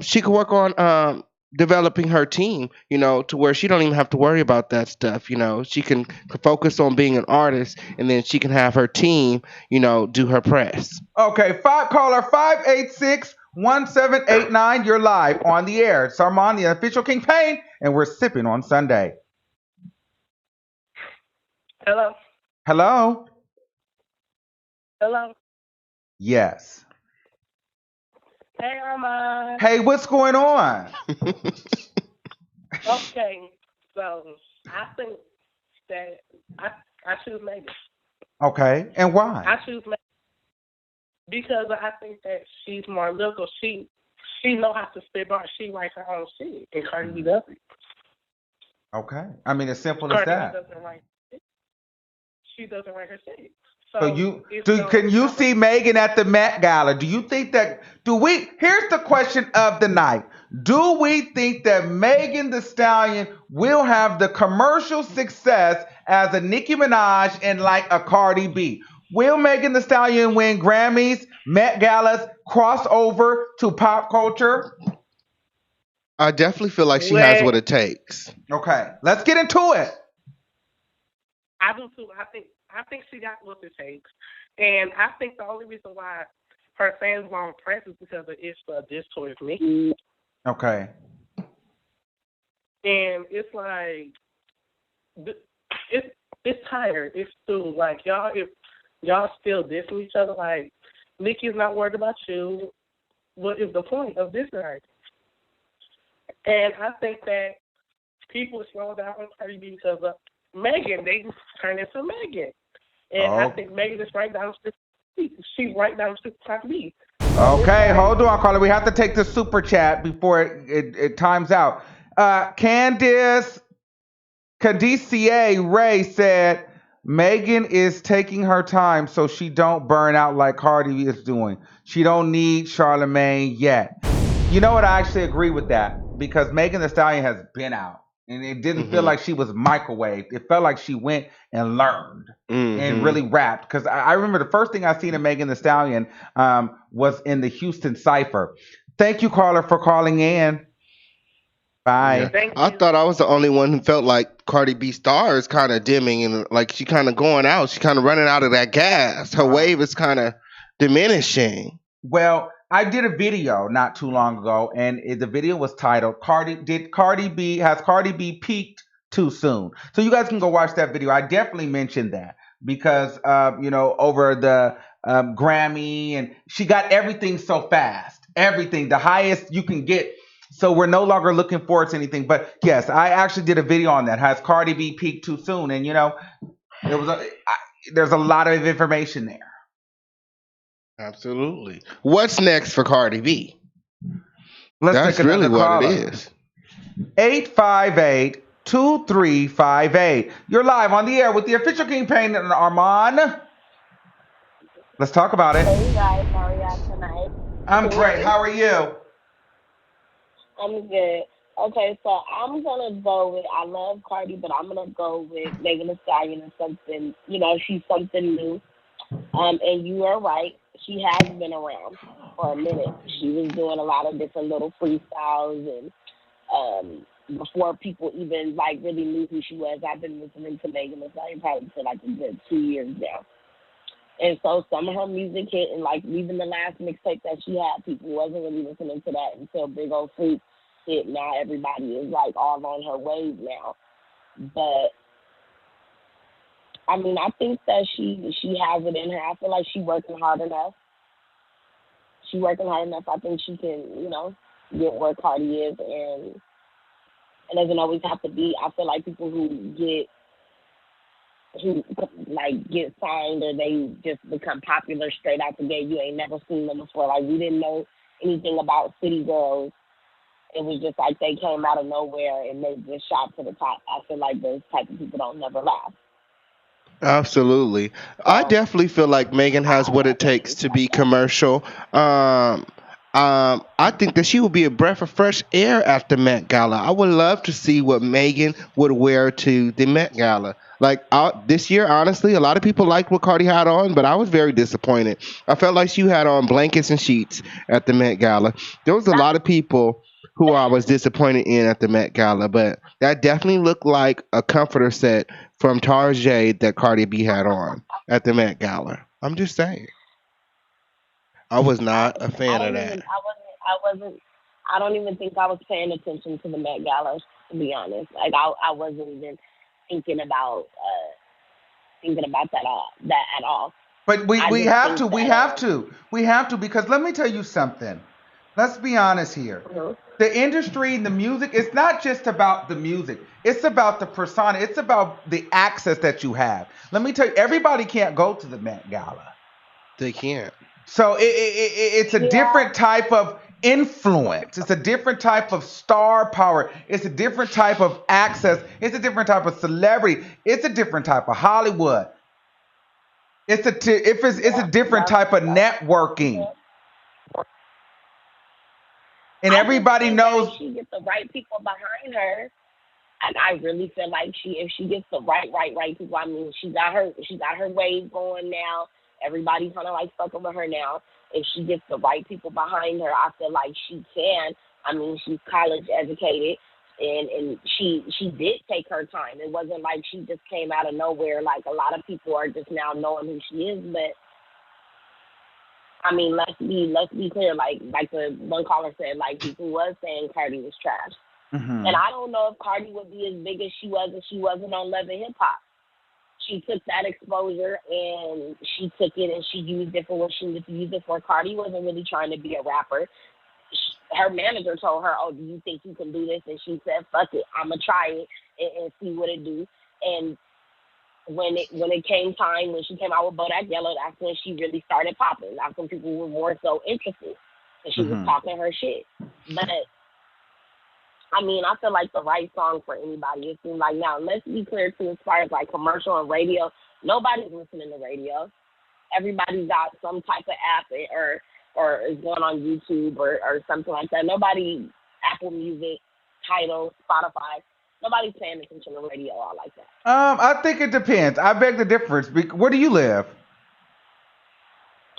she could work on developing her team, to where she don't even have to worry about that stuff. She can focus on being an artist, and then she can have her team, do her press. Okay, caller 586-1789. You're live on the air. It's Armon, the official King Payne, and we're sipping on Sunday. Hello. Hello? Hello. Yes. Hey, Armon. Hey, what's going on? Okay, so I think that I choose Megan. Okay, and why? I choose Megan because I think that she's more lyrical. She know how to spit bars. She writes her own shit, and Cardi B doesn't. Okay, I mean, as simple as Cardi B that. doesn't write. She doesn't write her shit. So can you see Megan at the Met Gala? Do you think that here's the question of the night. Do we think that Megan Thee Stallion will have the commercial success as a Nicki Minaj and like a Cardi B? Will Megan Thee Stallion win Grammys, Met Galas, cross over to pop culture? I definitely feel like she has what it takes. Okay, let's get into it. I do too. I think she got what it takes, and I think the only reason why her fans won't press is because it's a diss towards me. Okay. And it's like it's tired. It's too like y'all. If y'all still dissing each other, like Nicki's not worried about you. What is the point of dissing her? And I think that people slow down on Cardi B because of Megan. They turn into Megan, and I think Megan is right down the street. She's right down the street to Cardi B. Okay, hold on, caller. We have to take the super chat before it times out. Candice Ray said Megan is taking her time so she don't burn out like Cardi is doing. She don't need Charlemagne yet. You know what? I actually agree with that because Megan Thee Stallion has been out. And it didn't feel like she was microwaved. It felt like she went and learned and really rapped. Because I remember the first thing I seen of Megan Thee Stallion was in the Houston Cypher. Thank you, caller, for calling in. Bye. Yeah. I thought I was the only one who felt like Cardi B star is kind of dimming and like she kind of going out. She kind of running out of that gas. Her wave is kind of diminishing. Well, I did a video not too long ago, and the video was titled has Cardi B peaked too soon?" So you guys can go watch that video. I definitely mentioned that because over the Grammy, and she got everything so fast, everything the highest you can get. So we're no longer looking forward to anything. But yes, I actually did a video on that. Has Cardi B peaked too soon? And there's a lot of information there. Absolutely. What's next for Cardi B? Let's That's take really another what caller. it is. 858-2358. You're live on the air with the official Kingpin and Armon. Let's talk about it. Hey guys, how are y'all tonight? I'm Can you hear great. me? How are you? I'm good. Okay, so I'm gonna go with I love Cardi, but I'm gonna go with Megan Thee Stallion and something. She's something new. And you are right. She has been around for a minute. She was doing a lot of different little freestyles and before people even like really knew who she was. I've been listening to Megan Thee Stallion probably for like a good 2 years now. And so some of her music hit, and like even the last mixtape that she had, people wasn't really listening to that until Big Old Freak hit. Now everybody is like all on her wave now. But I mean, I think that she has it in her. I feel like she working hard enough. She working hard enough. I think she can, get where Cardi is, and it doesn't always have to be. I feel like people who like get signed or they just become popular straight out the gate. You ain't never seen them before. Like we didn't know anything about City Girls. It was just like they came out of nowhere and they just shot to the top. I feel like those type of people don't never last. Absolutely. I So definitely feel like Megan has what I it think takes she's to like be that. commercial. I think that she would be a breath of fresh air at the Met Gala. I would love to see what Megan would wear to the Met Gala. Like this year, honestly, a lot of people liked what Cardi had on, but I was very disappointed. I felt like she had on blankets and sheets at the Met Gala. There was a lot of people who I was disappointed in at the Met Gala, but that definitely looked like a comforter set from Tarjay that Cardi B had on at the Met Gala. I'm just saying. I was I not a I fan of don't that. even I wasn't I don't even think I was paying attention to the Met Gala, to be honest. Like I wasn't even thinking about that at all. But we, I we just have think to, we that have to, we have to, because let me tell you something. Let's be honest here. uh The industry and the music, it's not just about the music. It's about the persona. It's about the access that you have. Let me tell you, everybody can't go to the Met Gala. They can't. So it's a yeah, different type of influence. It's a different type of star power. It's a different type of access. It's a different type of celebrity. It's a different type of Hollywood. It's a different type of that's networking, true. and I just everybody think that if knows. she gets the right people behind her, and I really feel like if she gets the right people, I mean she got her wave going now. Everybody kind of like fucking with her now. If she gets the right people behind her, I feel like she can. I mean, she's college educated, and she did take her time. It wasn't like she just came out of nowhere. Like a lot of people are just now knowing who she is, but I mean, let's be clear. Like the one caller said, like people was saying Cardi was trash. And Hmm. I don't know if Cardi would be as big as she was if she wasn't on Love and Hip Hop. She took that exposure and she took it and she used it for what she needed to use it for. Cardi wasn't really trying to be a rapper. Her manager told her, "Oh, do you think you can do this?" And she said, "Fuck it, I'ma try it and see what it do." And when it came time when she came out with Bodak Yellow, that's when she really started popping. That's when people were more so interested, and she was Hmm. talking her shit. But I mean, I feel like the right song for anybody. It seems like now, let's be clear too, as far as like commercial and radio, nobody's listening to radio. Everybody's got some type of app or is going on YouTube or something like that. Nobody Apple Music, Tidal, Spotify. Nobody's paying attention to radio all like that. I think it depends. I beg the difference. Where do you live?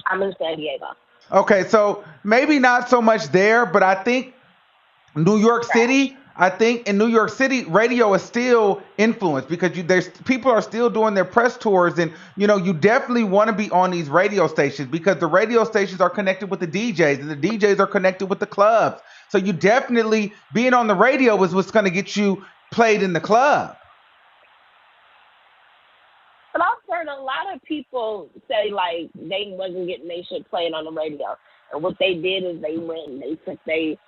I'm in San Diego. Okay, so maybe not so much there, but I think New York Trash. City. I think in New York City, radio is still influenced because there's people are still doing their press tours, and you definitely want to be on these radio stations because the radio stations are connected with the DJs, and the DJs are connected with the clubs. So you definitely being on the radio is what's going to get you played in the club. But I've heard a lot of people say like they wasn't getting they shit played on the radio, and what they did is they went and they took they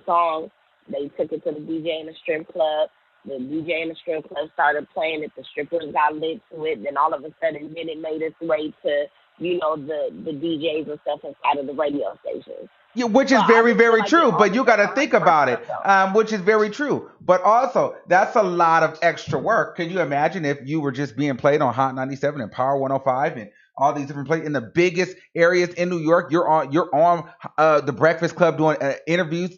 song, they took it to the DJ in the strip club. The DJ in the strip club started playing it. The strippers got lit to it. Then all of a sudden, then it made its way to the DJs and stuff inside of the radio stations. Yeah, which So is I very, just feel very like they true. all But need you to got to learn think to work about for it, themselves. which is very true. But also, that's a lot of extra work. Can you imagine if you were just being played on Hot 97 and Power 105 and all these different places in the biggest areas in New York? You're on the Breakfast Club doing interviews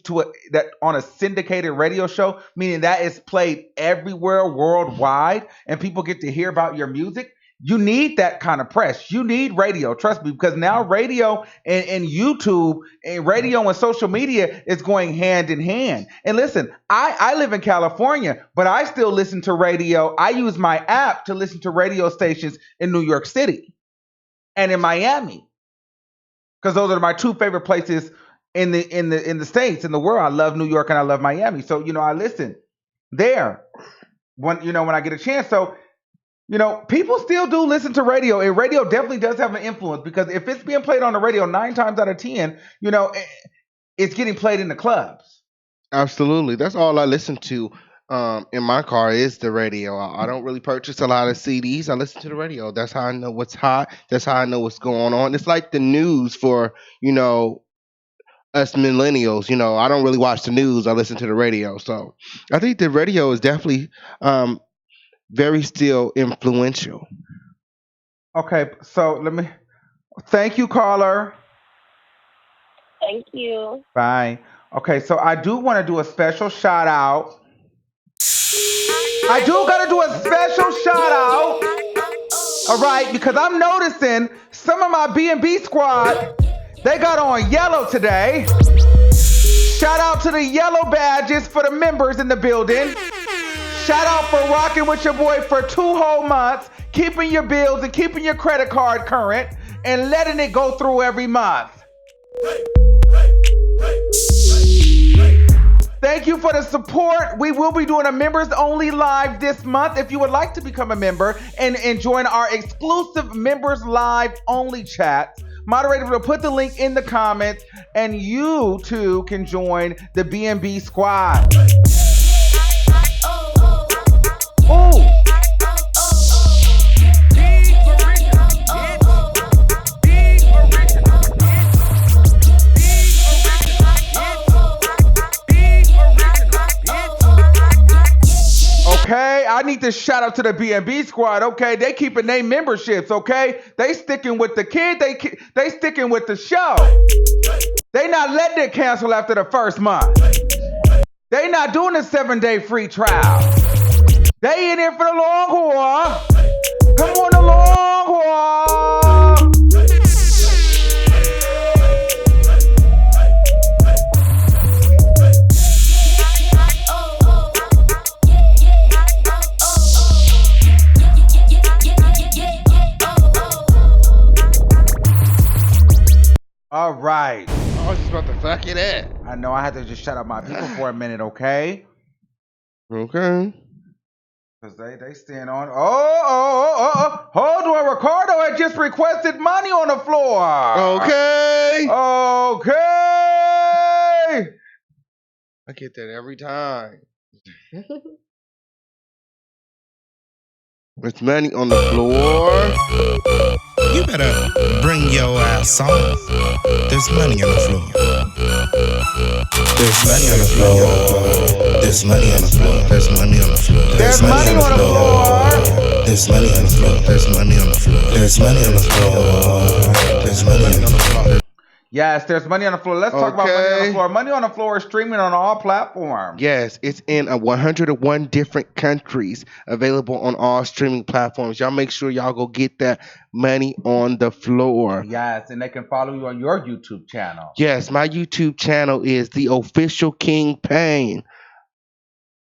that on a syndicated radio show, meaning that is played everywhere worldwide, and people get to hear about your music. You need that kind of press. You need radio, trust me, because now radio and YouTube and radio and social media is going hand in hand. And listen, I live in California, but I still listen to radio. I use my app to listen to radio stations in New York City and in Miami, because those are my two favorite places in the states, in the world. I love New York and I love Miami. So, I listen there when I get a chance. So, people still do listen to radio, and radio definitely does have an influence, because if it's being played on the radio 9 times out of 10, it's getting played in the clubs. Absolutely. That's all I listen to in my car is the radio. I don't really purchase a lot of CDs. I listen to the radio. That's how I know what's hot. That's how I know what's going on. It's like the news for, us millennials. I don't really watch the news. I listen to the radio. So I think the radio is definitely very still influential. Okay, so thank you, caller. Thank you. Bye. Okay, so I do want to do a special shout out. I do got to do a special shout out. All right, because I'm noticing some of my B&B squad, they got on yellow today. Shout out to the yellow badges for the members in the building. Shout out for rocking with your boy for 2 whole months, keeping your bills and keeping your credit card current, and letting it go through every month. Thank you for the support. We will be doing a members only live this month. If you would like to become a member and join our exclusive members live only chat, moderator will put the link in the comments, and you too can join the B&B squad. Ooh. Okay, I need to shout out to the B&B squad. Okay, they keeping their memberships. Okay, they sticking with the kid. They sticking with the show. They not letting it cancel after the first month. They not doing a 7-day free trial. They in here for the long haul. Come on, the long haul. All right. I was just about to fuck it up. I know I had to just shut up my people for a minute, okay? Okay. Because they stand on. Hold on. Ricardo had just requested money on the floor. Okay. Okay. I get that every time. It's money on the floor. You better bring your ass on. There's money on the floor. There's money on the floor. There's money on the floor. There's money on the floor. There's money on the floor. There's money on the floor. There's money on the floor. There's money on the floor. There's money on the floor. Yes, there's money on the floor. Let's talk about money on the floor. Money on the floor is streaming on all platforms. Yes, it's in 101 different countries, available on all streaming platforms. Y'all make sure y'all go get that money on the floor. Yes, and they can follow you on your YouTube channel. Yes, my YouTube channel is The Official King Pain.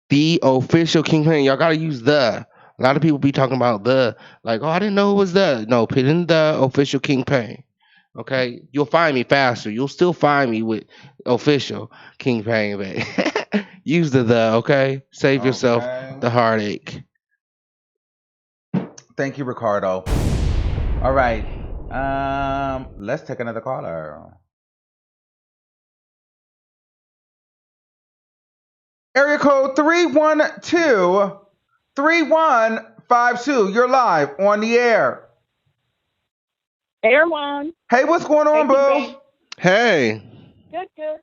The Official King Pain. Y'all gotta use the. A lot of people be talking about the. Like, oh, I didn't know it was the. No, put in The Official King Pain. Okay, you'll find me faster. You'll still find me with Official King Pain, but use the, okay? Save yourself the heartache. Thank you, Ricardo. All right. Let's take another caller. Area code 312-3152. You're live on the air. Hey, Armon. Hey, what's going Hey, on, T-Pain. boo? Hey. Good, good.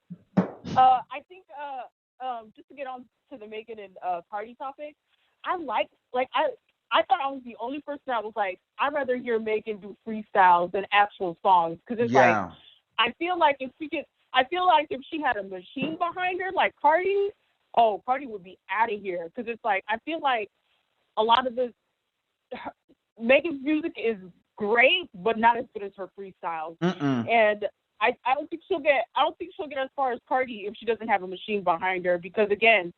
I think just to get on to the Megan and Cardi topic, I thought I was the only person that was like, I'd rather hear Megan do freestyles than actual songs because it's like Yeah. I feel like if she had a machine behind her like Cardi, oh, Cardi would be out of here because it's like I feel like a lot of this Megan's music is great, but not as good as her freestyles. Mm-mm. And I don't think she'll get as far as Cardi if she doesn't have a machine behind her because again,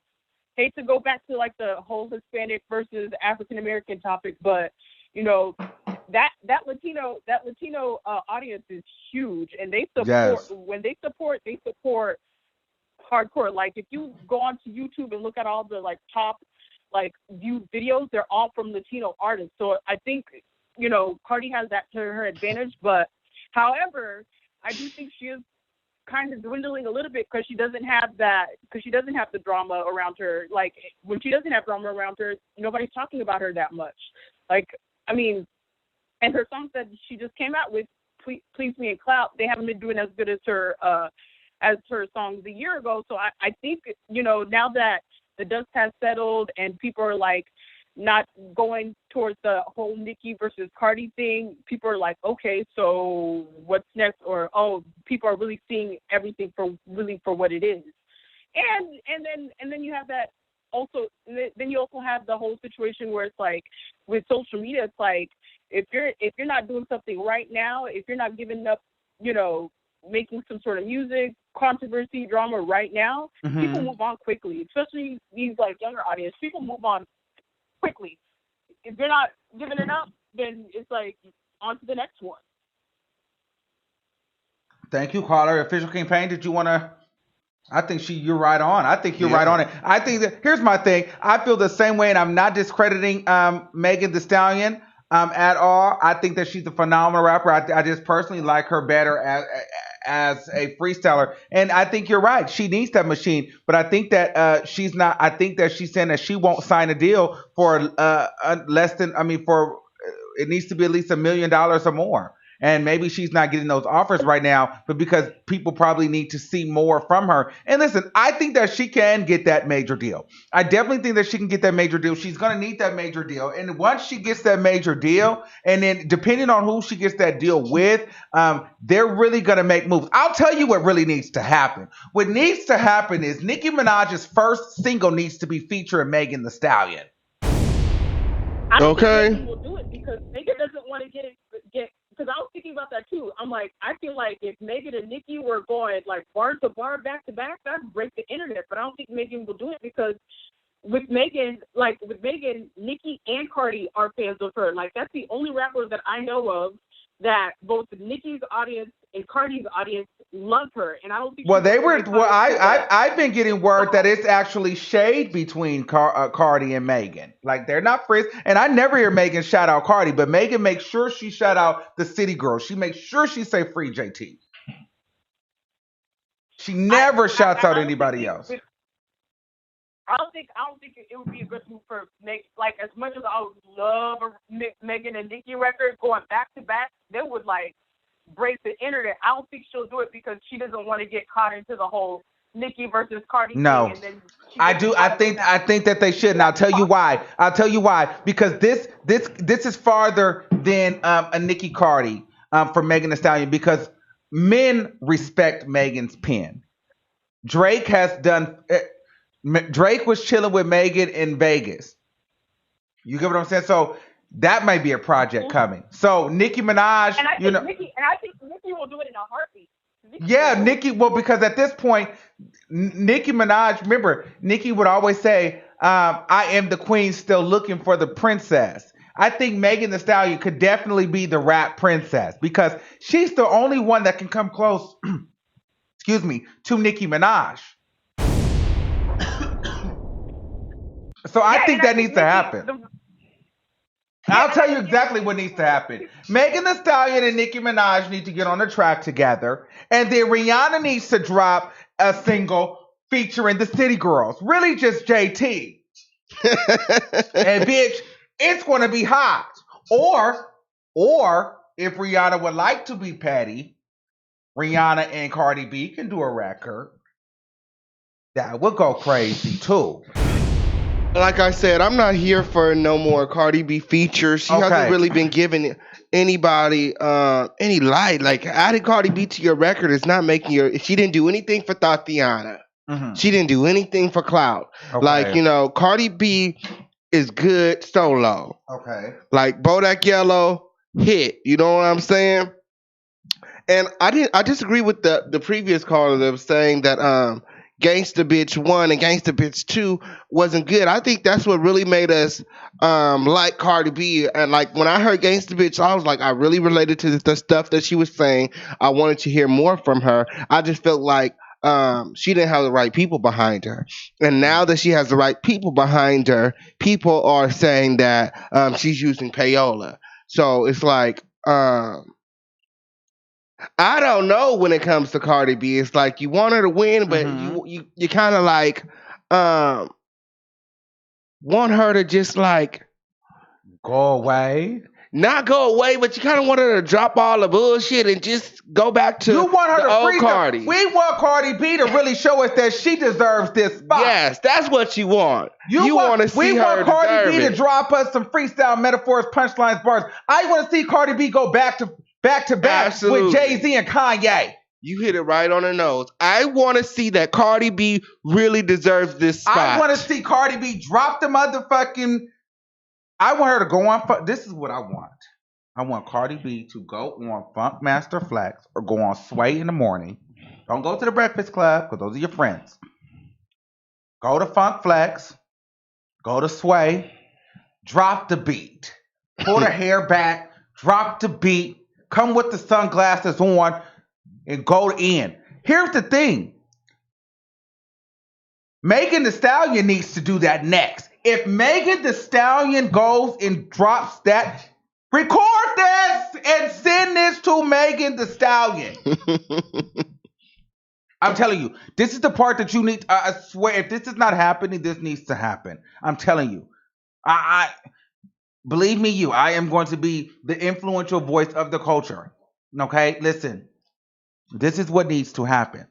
hate to go back to like the whole Hispanic versus African American topic, but you know, that Latino audience is huge and they support Yes. they support hardcore. Like if you go onto YouTube and look at all the like top like viewed videos, they're all from Latino artists. So I think, Cardi has that to her advantage. But however, I do think she is kind of dwindling a little bit because she doesn't have the drama around her. Like when she doesn't have drama around her, nobody's talking about her that much. Like, I mean, and her songs that she just came out with, Please Me and Clout, they haven't been doing as good as her songs a year ago. So I think, now that the dust has settled and people are like not going towards the whole Nicki versus Cardi thing, people are like, okay, so what's next? Or, oh, people are really seeing everything for what it is. And then you have that also, then you also have the whole situation where it's like with social media, it's like if you're not doing something right now, if you're not giving up, making some sort of music, controversy, drama right now, people Mm-hmm. move on quickly, especially these like younger audience. People move on quickly. If you're not giving it up, then it's like on to the next one. Thank you, caller. Official campaign. Did you want to? I think you're right on. I think you're right Yeah. on it. I think that here's my thing. I feel the same way, and I'm not discrediting Megan the Stallion at all. I think that she's a phenomenal rapper. I just personally like her better as a freestyler, and I think you're right. She needs that machine, but I think that she's not. I think that she's saying that she won't sign a deal for less than. I mean, for it needs to be at least $1 million or more. And maybe she's not getting those offers right now, but because people probably need to see more from her. And listen, I think that she can get that major deal. I definitely think that she can get that major deal. She's going to need that major deal. And once she gets that major deal, and then depending on who she gets that deal with, they're really going to make moves. I'll tell you what really needs to happen. What needs to happen is Nicki Minaj's first single needs to be featuring Megan the Stallion. I don't think Okay. Megan will do it because Megan doesn't want to get because I was thinking about that too. I'm like, I feel like if Megan and Nicki were going like bar to bar, back to back, that'd break the internet. But I don't think Megan will do it because with Megan, Nicki and Cardi are fans of her. Like that's the only rapper that I know of that both Nicki's audience and Cardi's audience love her, and I don't think Well, she's they gonna were. retire Well, to that. I've been getting word that it's actually shade between Cardi and Megan. Like they're not friends, and I never hear Megan shout out Cardi, but Megan makes sure she shout out the city girl. She makes sure she say free JT. She never shouts out I don't think anybody else. I don't think it would be a good move for Meg. Like as much as I would love a Megan and Nicki record going back to back, they would like break the internet. I don't think she'll do it because she doesn't want to get caught into the whole Nicki versus Cardi thing, No. and then she I gets do. caught up in I think that they should, and I'll tell you why. I'll tell you why. Because this is farther than a Nicki Cardi for Megan Thee Stallion. Because men respect Megan's pen. Drake has done. Drake was chilling with Megan in Vegas. You get what I'm saying? So that might be a project Mhm. coming. So Nicki Minaj, And you know, I think Nicki will do it in a heartbeat. Nicki will yeah, do it. Nicki. Well, because at this point, Nicki Minaj, remember, Nicki would always say, "I am the queen, still looking for the princess." I think Megan Thee Stallion could definitely be the rap princess because she's the only one that can come close. Excuse me, to Nicki Minaj. So I Yeah, think and I that think needs to happen. I'll tell you exactly what needs to happen. Megan Thee Stallion and Nicki Minaj need to get on the track together, and then Rihanna needs to drop a single featuring the City Girls. Really, just JT. And bitch, it's gonna be hot. Or if Rihanna would like to be petty, Rihanna and Cardi B can do a record. That would go crazy too. Like I said, I'm not here for no more Cardi B features. She hasn't Okay. really been giving anybody any light. Like adding Cardi B to your record is not making your. She didn't do anything for Tatiana. She didn't do anything for Clout. Like Cardi B is good solo. Okay. Like Bodak Yellow hit. You know what I'm saying? And I disagree with the previous caller that was saying that Gangsta Bitch 1 and Gangsta Bitch 2 wasn't good. I think that's what really made us like Cardi B. And like when I heard Gangsta Bitch, I was like, I really related to the stuff that she was saying. I wanted to hear more from her. I just felt like she didn't have the right people behind her. And now that she has the right people behind her, people are saying that she's using payola. So it's like I don't know when it comes to Cardi B. It's like you want her to win, but you kind of like want her to just like go away. Not go away, but you kind of want her to drop all the bullshit and just go back to you want her the to old free Cardi. We want Cardi B to really show us that she deserves this spot. Yes, that's what you want. You want to see her. We want Cardi B deserve to it. drop us some freestyle metaphors, punchlines, bars. I want to see Cardi B go back to back Absolutely. with Jay-Z and Kanye. You hit it right on the nose. I want to see that Cardi B really deserves this spot. I want to see Cardi B drop the motherfucking. I want her to go on. This is what I want. I want Cardi B to go on Funk Master Flex or go on Sway in the morning. Don't go to the Breakfast Club because those are your friends. Go to Funk Flex. Go to Sway. Drop the beat. Pull the hair back. Drop the beat. Come with the sunglasses on and go in. Here's the thing. Megan Thee Stallion needs to do that next. If Megan Thee Stallion goes and drops that, record this and send this to Megan Thee Stallion. I'm telling you, this is the part that you need. I swear, if this is not happening, this needs to happen. I'm telling you. I believe me, I am going to be the influential voice of the culture. Okay, listen. This is what needs to happen.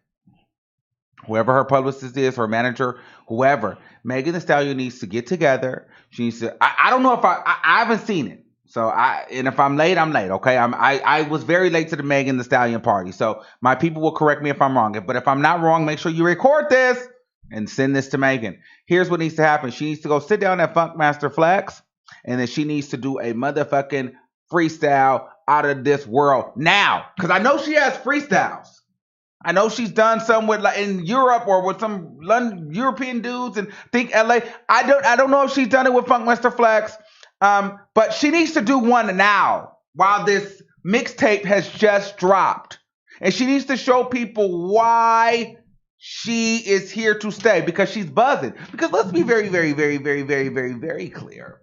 Whoever her publicist is, her manager, whoever, Megan Thee Stallion needs to get together. She needs to. I don't know if I haven't seen it. So and if I'm late, I'm late. Okay, I was very late to the Megan Thee Stallion party. So my people will correct me if I'm wrong. But if I'm not wrong, make sure you record this and send this to Megan. Here's what needs to happen. She needs to go sit down at Funk Master Flex, and then she needs to do a motherfucking freestyle out of this world now. Because I know she has freestyles. I know she's done some with like in Europe or with some London, European dudes and think LA. I don't know if she's done it with Funkmaster Flex, but she needs to do one now while this mixtape has just dropped, and she needs to show people why she is here to stay because she's buzzing. Because let's be very, very, very, very, very, very, very clear.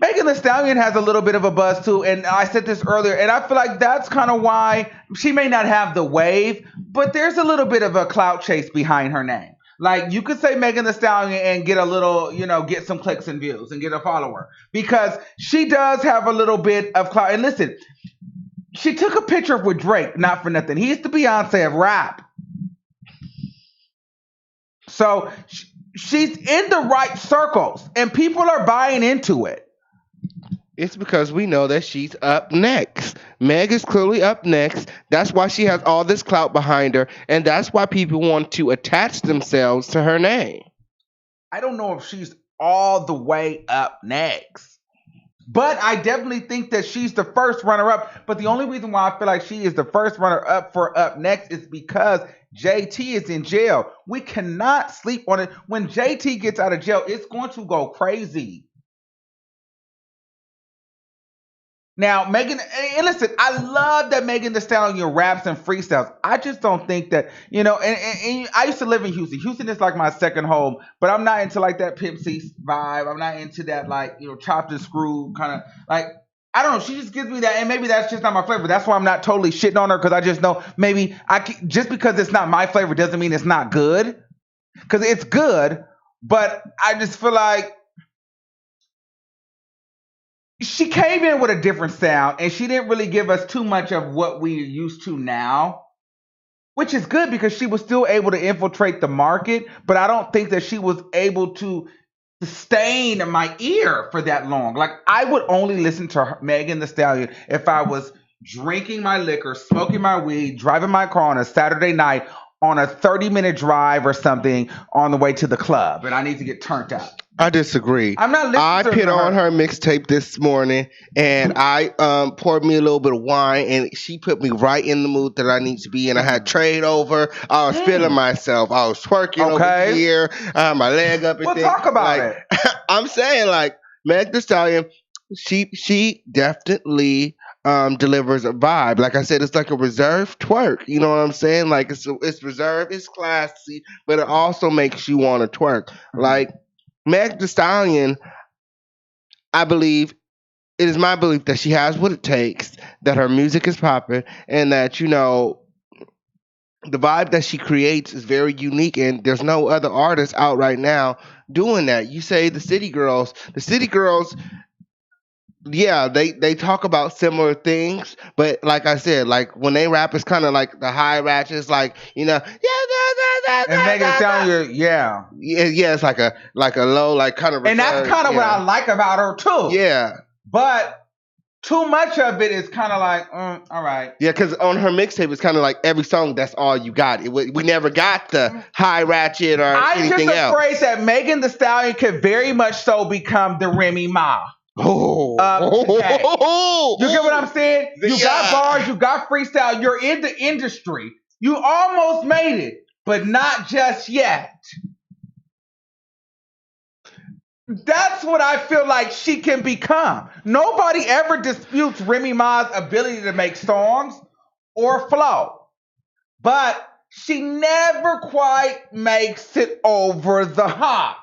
Megan Thee Stallion has a little bit of a buzz too, and I said this earlier, and I feel like that's kind of why she may not have the wave, but there's a little bit of a clout chase behind her name. Like you could say Megan Thee Stallion and get a little, get some clicks and views and get a follower because she does have a little bit of clout. And listen, she took a picture with Drake, not for nothing. He's the Beyonce of rap. So she's in the right circles, and people are buying into it. It's because we know that she's up next. Meg is clearly up next. That's why she has all this clout behind her, and that's why people want to attach themselves to her name. I don't know if she's all the way up next, but I definitely think that she's the first runner-up. But the only reason why I feel like she is the first runner-up for up next is because JT is in jail. We cannot sleep on it. When JT gets out of jail, it's going to go crazy. Now, Megan, and listen, I love that Megan Thee Stallion raps and freestyles. I just don't think that, and I used to live in Houston. Houston is like my second home, but I'm not into like that Pimp C vibe. I'm not into that like, chopped and screwed kind of like, I don't know. She just gives me that, and maybe that's just not my flavor. That's why I'm not totally shitting on her because I just know maybe just because it's not my flavor doesn't mean it's not good. Because it's good, but I just feel like she came in with a different sound, and she didn't really give us too much of what we're used to now, which is good because she was still able to infiltrate the market, but I don't think that she was able to sustain my ear for that long. Like I would only listen to Megan the Stallion if I was drinking my liquor, smoking my weed, driving my car on a Saturday night on a 30-minute drive or something on the way to the club and I need to get turned up. I disagree. I'm not I listening put to on her. her mixtape this morning, and I poured me a little bit of wine, and she put me right in the mood that I need to be in. I had trade over. I was feeling myself. I was twerking over Okay. here. I had my leg up and We'll things. talk about Like it. I'm saying, like Meg Thee Stallion, she definitely delivers a vibe. Like I said, it's like a reserved twerk. You know what I'm saying? Like it's reserved, it's classy, but it also makes you want to twerk. Like Meg Thee Stallion, I believe it is my belief that she has what it takes, that her music is popping, and that the vibe that she creates is very unique, and there's no other artist out right now doing that. You say the City Girls, yeah, they talk about similar things, but like I said, like when they rap, it's kind of like the high ratchets, like And Megan Thee Stallion, yeah. yeah, it's like a low, like kind of And that's reserved, kind of what yeah. I like about her too. Yeah. But too much of it is kind of like, all right. Yeah, because on her mixtape, it's kind of like every song, that's all you got. We never got the high ratchet or I'm anything just else. afraid that Megan Thee Stallion could very much so become the Remy Ma. Today. You get what I'm saying? You got bars, you got freestyle, you're in the industry. You almost made it, but not just yet. That's what I feel like she can become. Nobody ever disputes Remy Ma's ability to make songs or flow, but she never quite makes it over the hump.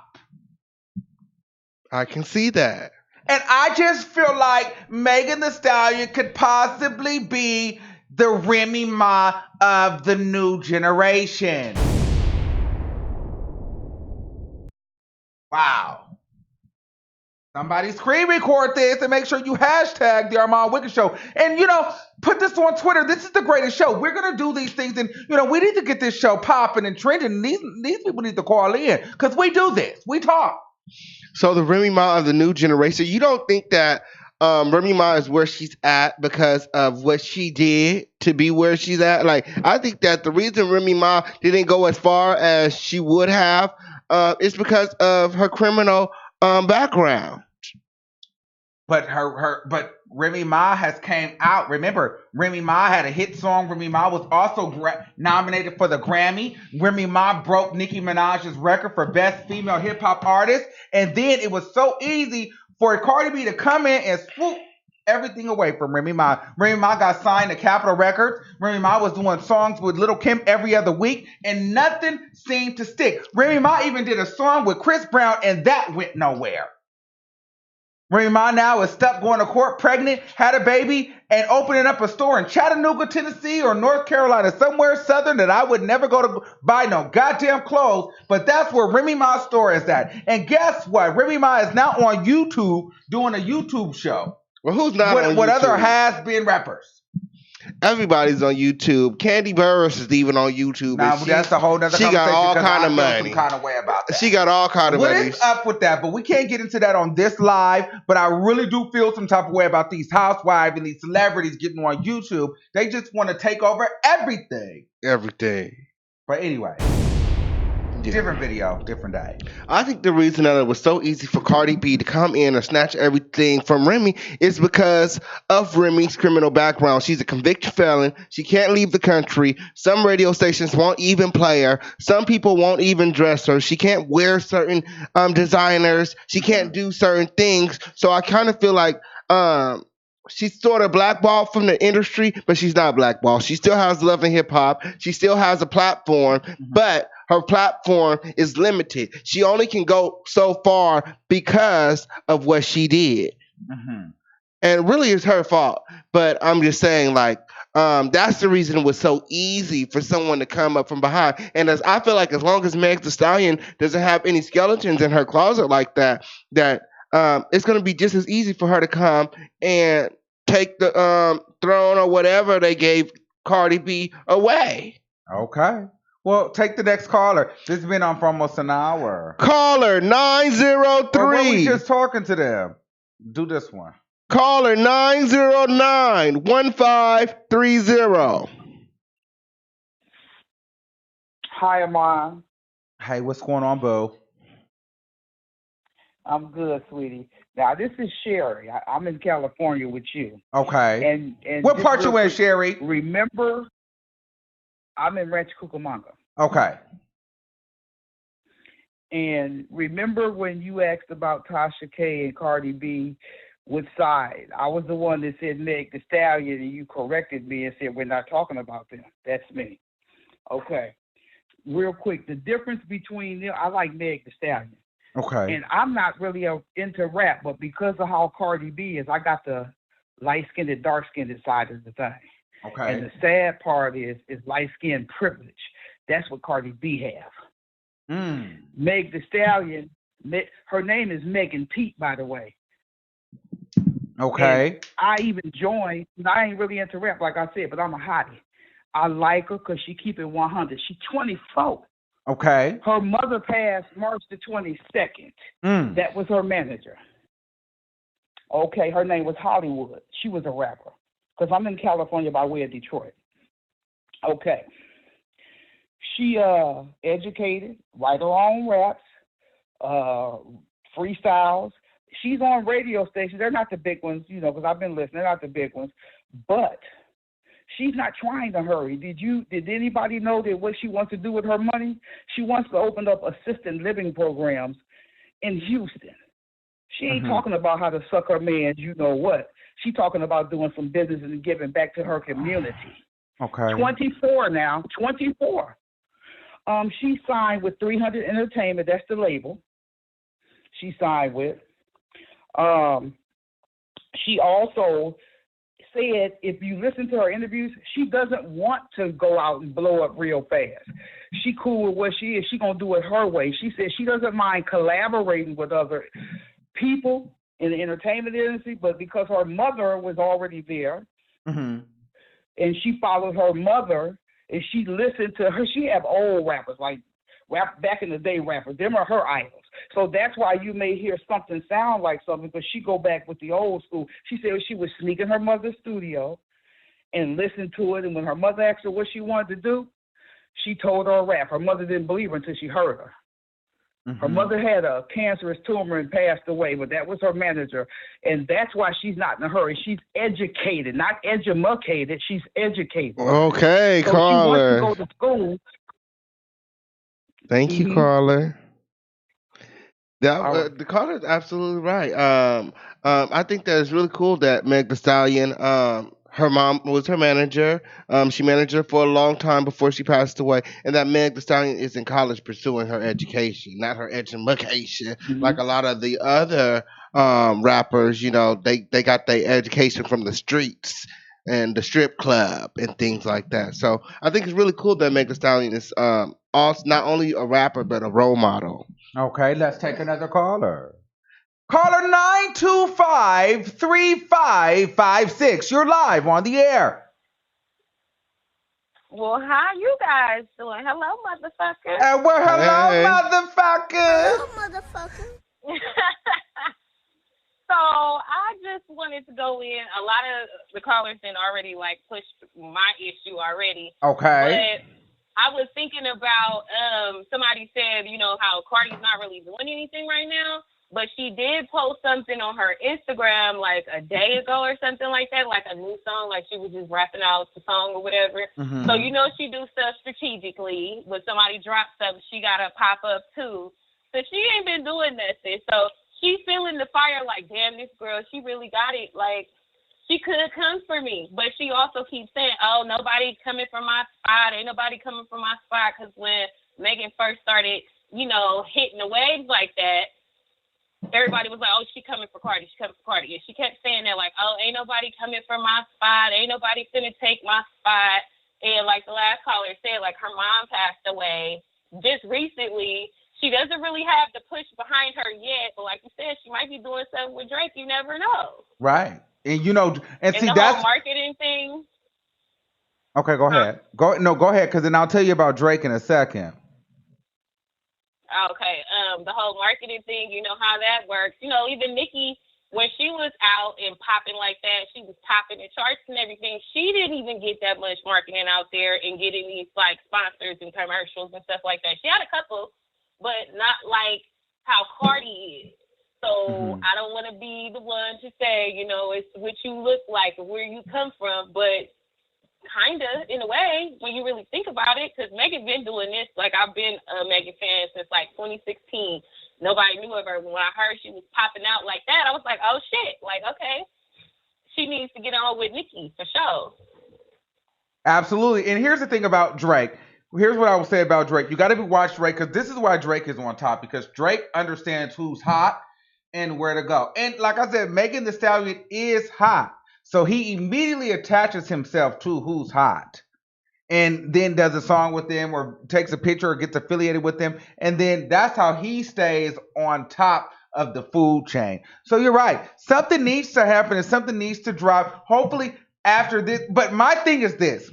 I can see that. And I just feel like Megan Thee Stallion could possibly be the Remy Ma of the new generation. Wow. Somebody screen record this and make sure you hashtag the Armon Wiggins Show. And, put this on Twitter. This is the greatest show. We're going to do these things. And, we need to get this show popping and trending. And these people need to call in because we do this. We talk. So the Remy Ma of the new generation, you don't think that Remy Ma is where she's at because of what she did to be where she's at? Like, I think that the reason Remy Ma didn't go as far as she would have is because of her criminal background. But but Remy Ma has came out. Remember, Remy Ma had a hit song. Remy Ma was also nominated for the Grammy. Remy Ma broke Nicki Minaj's record for Best Female Hip Hop Artist. And then it was so easy for Cardi B to come in and swoop everything away from Remy Ma. Remy Ma got signed to Capitol Records. Remy Ma was doing songs with Lil' Kim every other week, and nothing seemed to stick. Remy Ma even did a song with Chris Brown, and that went nowhere. Remy Ma now is stuck going to court, pregnant, had a baby, and opening up a store in Chattanooga, Tennessee, or North Carolina, somewhere southern that I would never go to buy no goddamn clothes. But that's where Remy Ma's store is at. And guess what? Remy Ma is now on YouTube doing a YouTube show. Well, who's not on YouTube? What other has-been rappers? Everybody's on YouTube. Candy Burris is even on YouTube. Nah, that's a whole nother She conversation. got all kind of I feel money. some kind of way about that. She got all kind of money. What is up with that? But we can't get into that on this live. But I really do feel some type of way about these housewives and these celebrities getting on YouTube. They just want to take over everything. Everything. But anyway. Different video, different day. I think the reason that it was so easy for Cardi B to come in and snatch everything from Remy is because of Remy's criminal background. She's a convicted felon. She can't leave the country. Some radio stations won't even play her. Some people won't even dress her. She can't wear certain designers. She can't do certain things. So I kind of feel like she's sort of blackballed from the industry, but she's not blackballed. She still has love in hip hop. She still has a platform, but her platform is limited. She only can go so far because of what she did. And really it's her fault. But I'm just saying, like, that's the reason it was so easy for someone to come up from behind. And as I feel like as long as Meg Thee Stallion doesn't have any skeletons in her closet like that it's going to be just as easy for her to come and take the throne or whatever they gave Cardi B away. Okay. Well, take the next caller. This has been on for almost an hour. Caller Or were we 903. just talking to them? Do this one. Caller 909-1530. Hi, Armon. Hey, what's going on, boo? I'm good, sweetie. Now, this is Sherry. I'm in California with you. Okay. And What just part real you in, quick, Sherry? remember, I'm in Rancho Cucamonga. Okay. And remember when you asked about Tasha K and Cardi B, which side? I was the one that said Meg the Stallion, and you corrected me and said we're not talking about them. That's me. Okay. Real quick, the difference between them, I like Meg the Stallion. Okay. And I'm not really into rap, but because of how Cardi B is, I got the light-skinned and dark-skinned side of the thing. Okay. And the sad part is light-skinned privilege. That's what Cardi B have. Meg the Stallion, her name is Megan Pete, by the way. Okay. And I even joined, I ain't really into rap, like I said, but I'm a hottie. I like her because she keep it 100. She's 24. Okay. Her mother passed March the 22nd. That was her manager. Okay, her name was Hollywood. She was a rapper. Because I'm in California by way of Detroit. Okay. She educated, write her own raps, freestyles. She's on radio stations. They're not the big ones, because I've been listening. They're not the big ones. But she's not trying to hurry. Did anybody know that what she wants to do with her money? She wants to open up assisted living programs in Houston. She ain't talking about how to suck her man's you-know-what. She's talking about doing some business and giving back to her community. Okay. 24 now, 24. She signed with 300 Entertainment. That's the label she signed with. She also said, if you listen to her interviews, she doesn't want to go out and blow up real fast. She cool with what she is. She going to do it her way. She said she doesn't mind collaborating with other people in the entertainment industry, but because her mother was already there, and she followed her mother, and she listened to her. She have old rappers, like back in the day rappers. Them are her idols. So that's why you may hear something sound like something, because she go back with the old school. She said she would sneak in her mother's studio and listen to it, and when her mother asked her what she wanted to do, she told her a rap. Her mother didn't believe her until she heard her. Her mother had a cancerous tumor and passed away, but that was her manager. And that's why she's not in a hurry. She's educated, not educated. She's educated. Okay, so caller. She wants to go to school. Thank you, caller. That, right. the caller is absolutely right. I think that it's really cool that Meg Thee Stallion, her mom was her manager. She managed her for a long time before she passed away, and that Meg Thee Stallion is in college pursuing her education, not her education, like a lot of the other rappers. They got their education from the streets and the strip club and things like that. So I think it's really cool that Meg Thee Stallion is also not only a rapper but a role model. Okay, let's take another caller. Caller 925-3556. You're live on the air. Well, how you guys doing? Hello, motherfucker. And we're hello, Hey. motherfuckers. So I just wanted to go in. A lot of the callers didn't already push my issue already. Okay. But I was thinking about somebody said, how Cardi's not really doing anything right now, but she did post something on her Instagram like a day ago or something like that, like a new song, like she was just rapping out the song or whatever. So she do stuff strategically. When somebody drops something, she gotta pop up too. So she ain't been doing nothing. So she's feeling the fire like, damn, this girl, she really got it. Like, she could come for me, but she also keeps saying, oh, nobody coming from my spot. Ain't nobody coming from my spot. Because when Megan first started, hitting the waves like that, everybody was like, oh, she coming for Cardi. She coming for Cardi. And she kept saying that, like, oh, ain't nobody coming from my spot. Ain't nobody finna take my spot. And like the last caller said, like, her mom passed away just recently. She doesn't really have the push behind her yet, but like you said, she might be be doing something with Drake. You never know. Right. And and And see the whole that's marketing thing, okay. Go huh? ahead. Go ahead, because then I'll tell you about Drake in a second. Okay. The whole marketing thing, you know how that works. Even Nicki, when she was out and popping like that, she was topping the charts and everything. She didn't even get that much marketing out there and getting these like sponsors and commercials and stuff like that. She had a couple, but not like how Cardi is. So Hmm. I don't want to be the one to say, it's what you look like or where you come from, but kinda in a way when you really think about it, because Megan been doing this. Like I've been a Megan fan since like 2016. Nobody knew of her. When I heard she was popping out like that, I was like, oh shit, like okay, she needs to get on with Nicki for sure. Absolutely. And here's the thing about Drake. Here's what I will say about Drake. You got to watch Drake because this is why Drake is on top because Drake understands who's hot and where to go. And like I said, Megan the Stallion is hot. So he immediately attaches himself to who's hot and then does a song with them or takes a picture or gets affiliated with them. And then that's how he stays on top of the food chain. So you're right. Something needs to happen and something needs to drop. Hopefully after this. But my thing is this.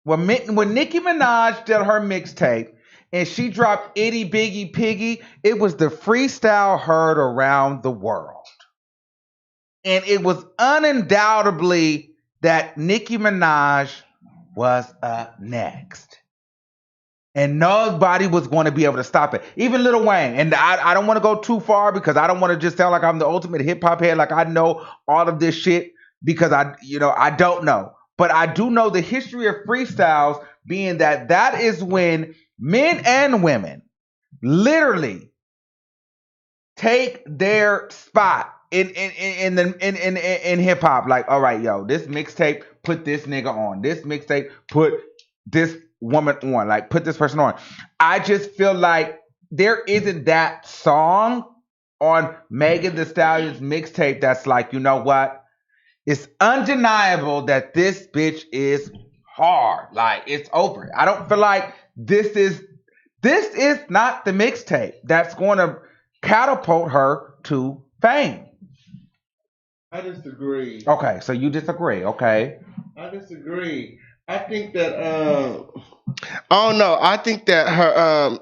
When Nicki Minaj did her mixtape and she dropped Itty Biggie Piggy, it was the freestyle heard around the world. And it was undoubtedly that Nicki Minaj was up next. And nobody was going to be able to stop it. Even Lil Wayne. And I don't want to go too far because I don't want to just sound like I'm the ultimate hip hop head. Like I know all of this shit because I don't know. But I do know the history of freestyles being that is when men and women literally take their spot in hip hop. Like, all right, yo, this mixtape put this nigga on. This mixtape put this woman on. Like, put this person on. I just feel like there isn't that song on Megan Thee Stallion's mixtape that's like, you know what? It's undeniable that this bitch is hard. Like, it's over. I don't feel like this is not the mixtape that's going to catapult her to fame. I disagree. Okay, so you disagree. Okay. I disagree. I think that oh no, I think that her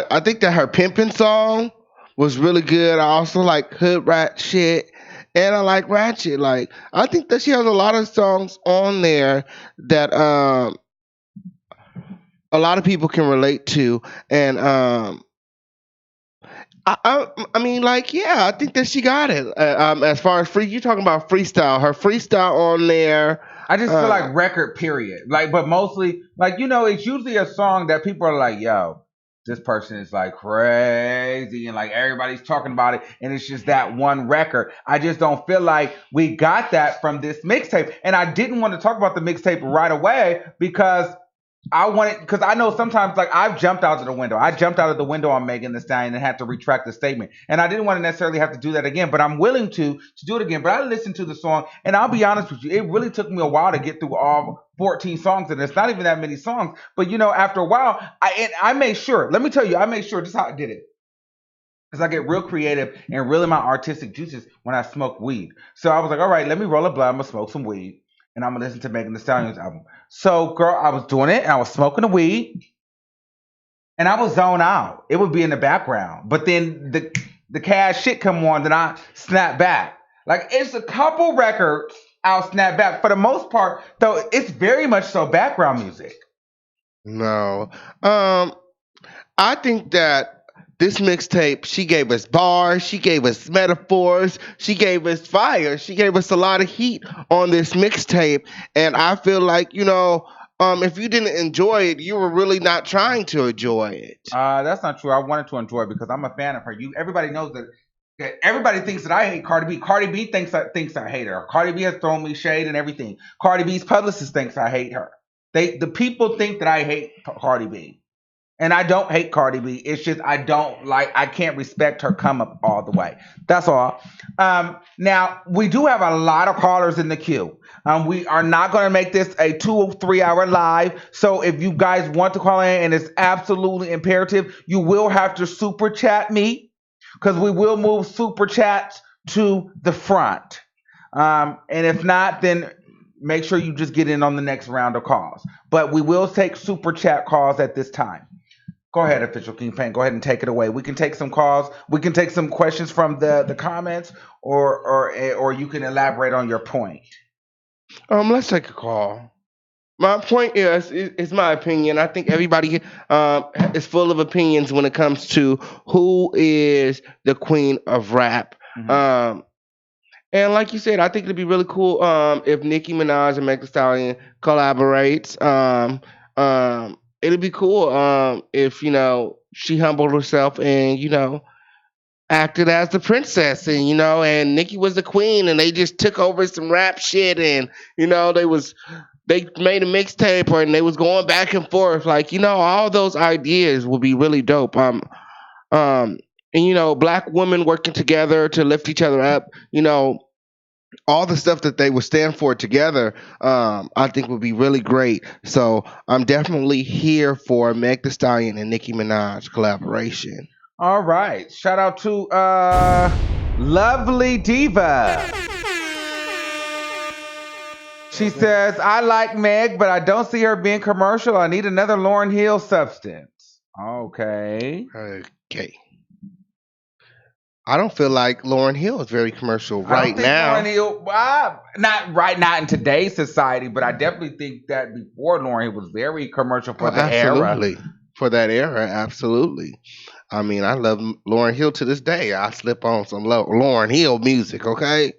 I think that her pimping song was really good. I also like hood rat shit. And I like Ratchet. Like I think that she has a lot of songs on there that a lot of people can relate to. And I mean, like, yeah, I think that she got it. As far as you talking about freestyle, her freestyle on there. I just feel like record period. Like, but mostly, like, it's usually a song that people are like, yo, this person is like crazy and like everybody's talking about it and it's just that one record. I just don't feel like we got that from this mixtape. And I didn't want to talk about the mixtape right away because because I know sometimes like I've jumped out of the window. I jumped out of the window on Megan Thee Stallion and had to retract the statement. And I didn't want to necessarily have to do that again, but I'm willing to do it again. But I listened to the song and I'll be honest with you, it really took me a while to get through all 14 songs and it's not even that many songs. But after a while, I made sure, let me tell you, I made sure this is how I did it. Because I get real creative and real in my artistic juices when I smoke weed. So I was like, all right, let me roll a blunt, I'm gonna smoke some weed. And I'm gonna listen to Megan Thee Stallion's album. So, girl, I was doing it, and I was smoking the weed, and I was zone out. It would be in the background, but then the cash shit come on, then I snap back. Like it's a couple records I'll snap back. For the most part, though, it's very much so background music. No, I think that this mixtape, she gave us bars, she gave us metaphors, she gave us fire, she gave us a lot of heat on this mixtape, and I feel like if you didn't enjoy it, you were really not trying to enjoy it. That's not true. I wanted to enjoy it because I'm a fan of her. Everybody knows that everybody thinks that I hate Cardi B. Cardi B thinks I hate her. Cardi B has thrown me shade and everything. Cardi B's publicist thinks I hate her. The people think that I hate Cardi B. And I don't hate Cardi B. It's just I can't respect her come up all the way. That's all. Now, we do have a lot of callers in the queue. We are not going to make this a 2 or 3 hour live. So if you guys want to call in and it's absolutely imperative, you will have to super chat me. because we will move super chats to the front. And if not, then make sure you just get in on the next round of calls. But we will take super chat calls at this time. Go ahead, official King Pain. Go ahead and take it away. We can take some calls. We can take some questions from the comments, or you can elaborate on your point. Let's take a call. My point is, it's my opinion. I think everybody is full of opinions when it comes to who is the queen of rap. Mhm. And like you said, I think it'd be really cool if Nicki Minaj and Meg Thee Stallion collaborates. It'd be cool if she humbled herself and acted as the princess, and and Nicki was the queen, and they just took over some rap shit, and they made a mixtape, and they was going back and forth, like all those ideas would be really dope. And black women working together to lift each other up, all the stuff that they would stand for together, I think would be really great. So I'm definitely here for Meg Thee Stallion and Nicki Minaj collaboration. All right. Shout out to Lovely Diva. She says, I like Meg, but I don't see her being commercial. I need another Lauryn Hill substance. Okay. Okay. I don't feel like Lauryn Hill is very commercial I right don't think now. Lauryn Hill, not in today's society, but I definitely think that before Lauryn Hill was very commercial for the Absolutely. era. For that era, absolutely. I mean, I love Lauryn Hill to this day. I slip on some Lauryn Hill music, okay?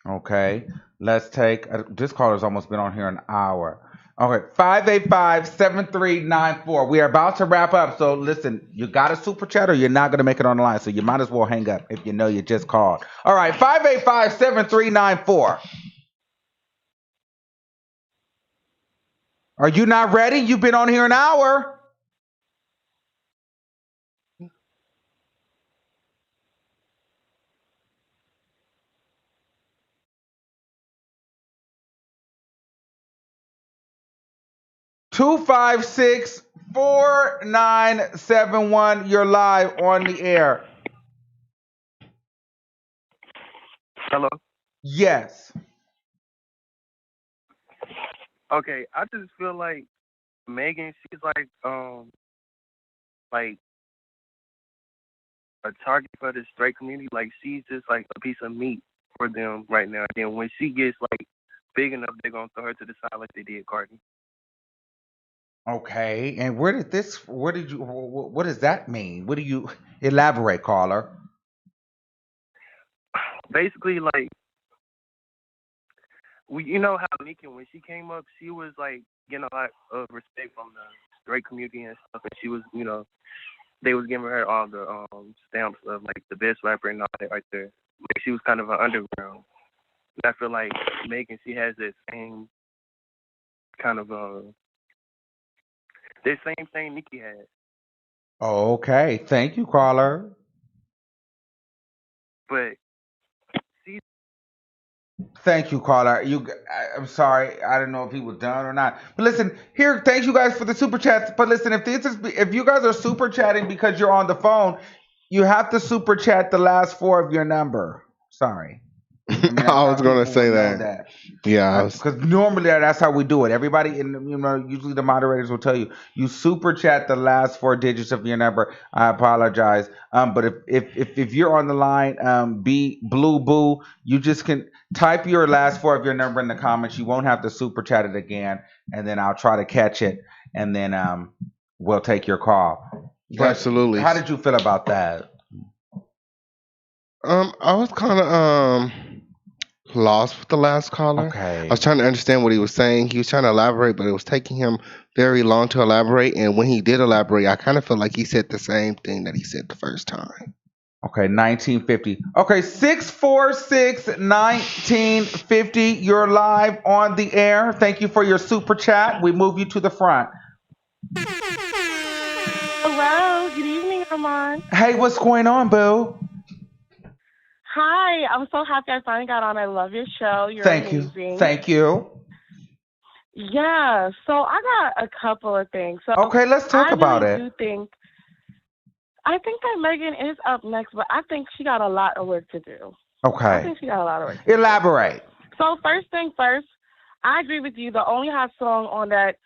Okay. Let's take, this caller's almost been on here an hour. Okay, 585-7394. We are about to wrap up. So listen, you got a super chat or you're not going to make it on the line. So you might as well hang up if you know you just called. All right, 585-7394. Are you not ready? You've been on here an hour. Two 256-4971. You're live on the air. Hello. Yes. Okay, I just feel like Megan, she's like a target for the straight community. Like she's just like a piece of meat for them right now. And when she gets like big enough, they're gonna throw her to the side like they did Cardi. Okay. And what does that mean? What do you elaborate, caller? Basically, like you know how Nicki, when she came up, she was like getting a lot of respect from the straight community and stuff, and she was, they was giving her all the stamps of like the best rapper and all that right there. Like she was kind of an underground. And I feel like Megan, she has that same kind of the same thing Nicki had. Okay. Thank you, caller. But she Thank you, caller. I'm sorry. I don't know if he was done or not. But listen, here. Thank you guys for the super chats. But listen, if you guys are super chatting because you're on the phone, you have to super chat the last four of your number. Sorry. I mean, I was going to say that. Yeah. Because normally that's how we do it. Everybody, usually the moderators will tell you, you super chat the last four digits of your number. I apologize. But if you're on the line, be Blue Boo, you just can type your last four of your number in the comments. You won't have to super chat it again, and then I'll try to catch it, and then we'll take your call. But Absolutely. how did you feel about that? I was kind of lost with the last caller. Okay. I was trying to understand what he was saying. He was trying to elaborate, but it was taking him very long to elaborate. And when he did elaborate, I kind of felt like he said the same thing that he said the first time. Okay, 1950. Okay, 646-1950. You're live on the air. Thank you for your super chat. We move you to the front. Hello, good evening, Armon. Hey, what's going on, boo? Hi, I'm so happy I finally got on. I love your show. You're Thank amazing. you. Thank you. Yeah, so I got a couple of things. So Okay, let's talk about I it. really do think I think that Megan is up next, but I think she got a lot of work to do. I Okay. think she got a lot of work to do. Elaborate. So first thing first, I agree with you. The only hot song on that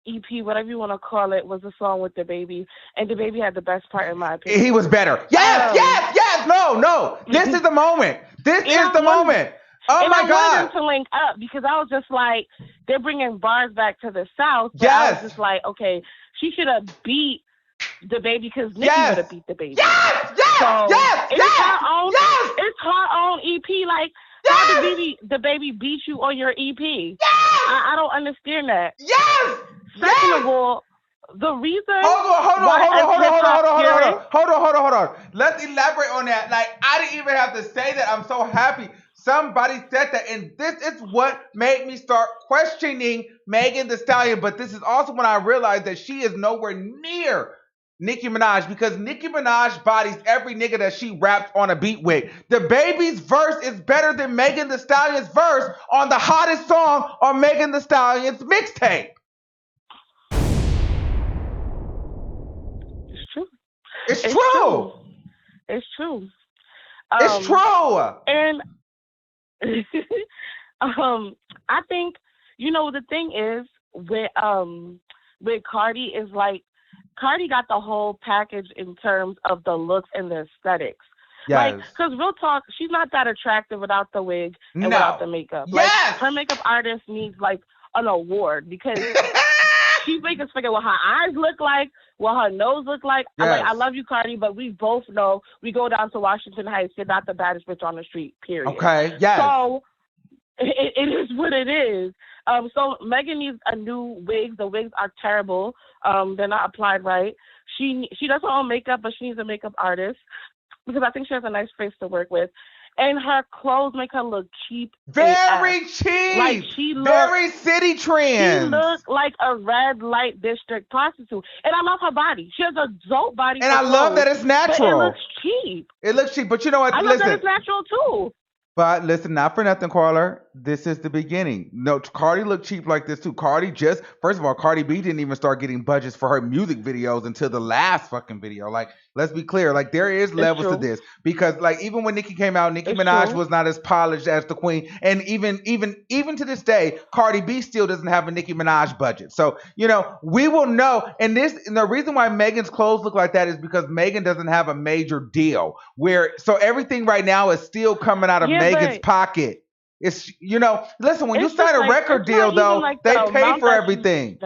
EP, whatever you want to call it, was the song with the baby, and the baby had the best part in my opinion. He was better. Yes, Um, yes, yes. No. This is the moment. This and is I the wanted, moment. Oh and my I wanted them God. to link up because I was just like, they're bringing bars back to the South, but I was Yes. just like, okay, she should have beat the baby because Nicki would Yes. have beat the baby. Yes. So Yes. it's Yes. her own. Yes. It's her own EP. Like how the baby beat you on your EP? Yes. I don't understand that. Yes. Second of all, the reason Hold why on. Let's elaborate on that. Like, I didn't even have to say that. I'm so happy somebody said that. And this is what made me start questioning Megan Thee Stallion. But this is also when I realized that she is nowhere near Nicki Minaj because Nicki Minaj bodies every nigga that she raps on a beat with. The baby's verse is better than Megan Thee Stallion's verse on the hottest song on Megan Thee Stallion's mixtape. It's true. It's true. It's true. It's true. And I think the thing is with Cardi is like Cardi got the whole package in terms of the looks and the aesthetics. Yes. Like, because real talk, she's not that attractive without the wig and without the makeup. Like, Yes. her makeup artist needs like an award because she makes us figure what her eyes look like, what her nose look like. Yes. I love you, Cardi, but we both know we go down to Washington Heights, you're not the baddest bitch on the street, period. Okay, yes. So it is what it is. So Megan needs a new wig. The wigs are terrible. They're not applied right. She does her own makeup, but she needs a makeup artist because I think she has a nice face to work with. And her clothes make her look cheap. Very AF. cheap. Like she looks very city trends. She looks like a red light district prostitute. And I love her body. She has a dope body. And I love that it's natural. But it looks cheap. It looks cheap. But you know what? I love that it's natural too. But listen, not for nothing, Carla. This is the beginning. No, Cardi looked cheap like this too. First of all, Cardi B didn't even start getting budgets for her music videos until the last fucking video. Like, let's be clear. Like, there is levels to this because, like, even when Nicki came out, Nicki Minaj was not as polished as the queen, and even to this day, Cardi B still doesn't have a Nicki Minaj budget. So, we will know. And the reason why Megan's clothes look like that is because Megan doesn't have a major deal. So everything right now is still coming out of Megan's pocket. It's listen, when you sign a record deal though, they pay for everything.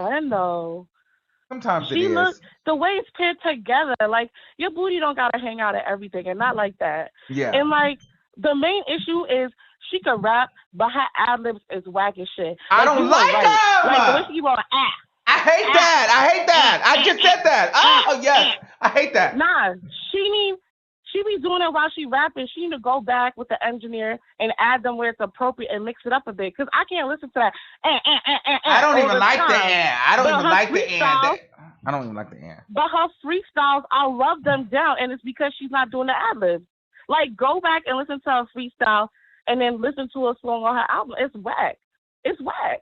Sometimes she looks the way it's paired together. Like your booty don't gotta hang out at everything, and not like that. Yeah. And like the main issue is she can rap, but her ad libs is whack as shit. I don't like them. Like the way she keep on I hate that. I just said that. Oh yes, I hate that. Nah, she be doing it while she rapping. She need to go back with the engineer and add them where it's appropriate and mix it up a bit. Because I can't listen to that. I don't even like the I don't even like the I don't even like the But her freestyles, I love them down, and it's because she's not doing the ad-libs. Like, go back and listen to her freestyle and then listen to a song on her album. It's whack. It's whack.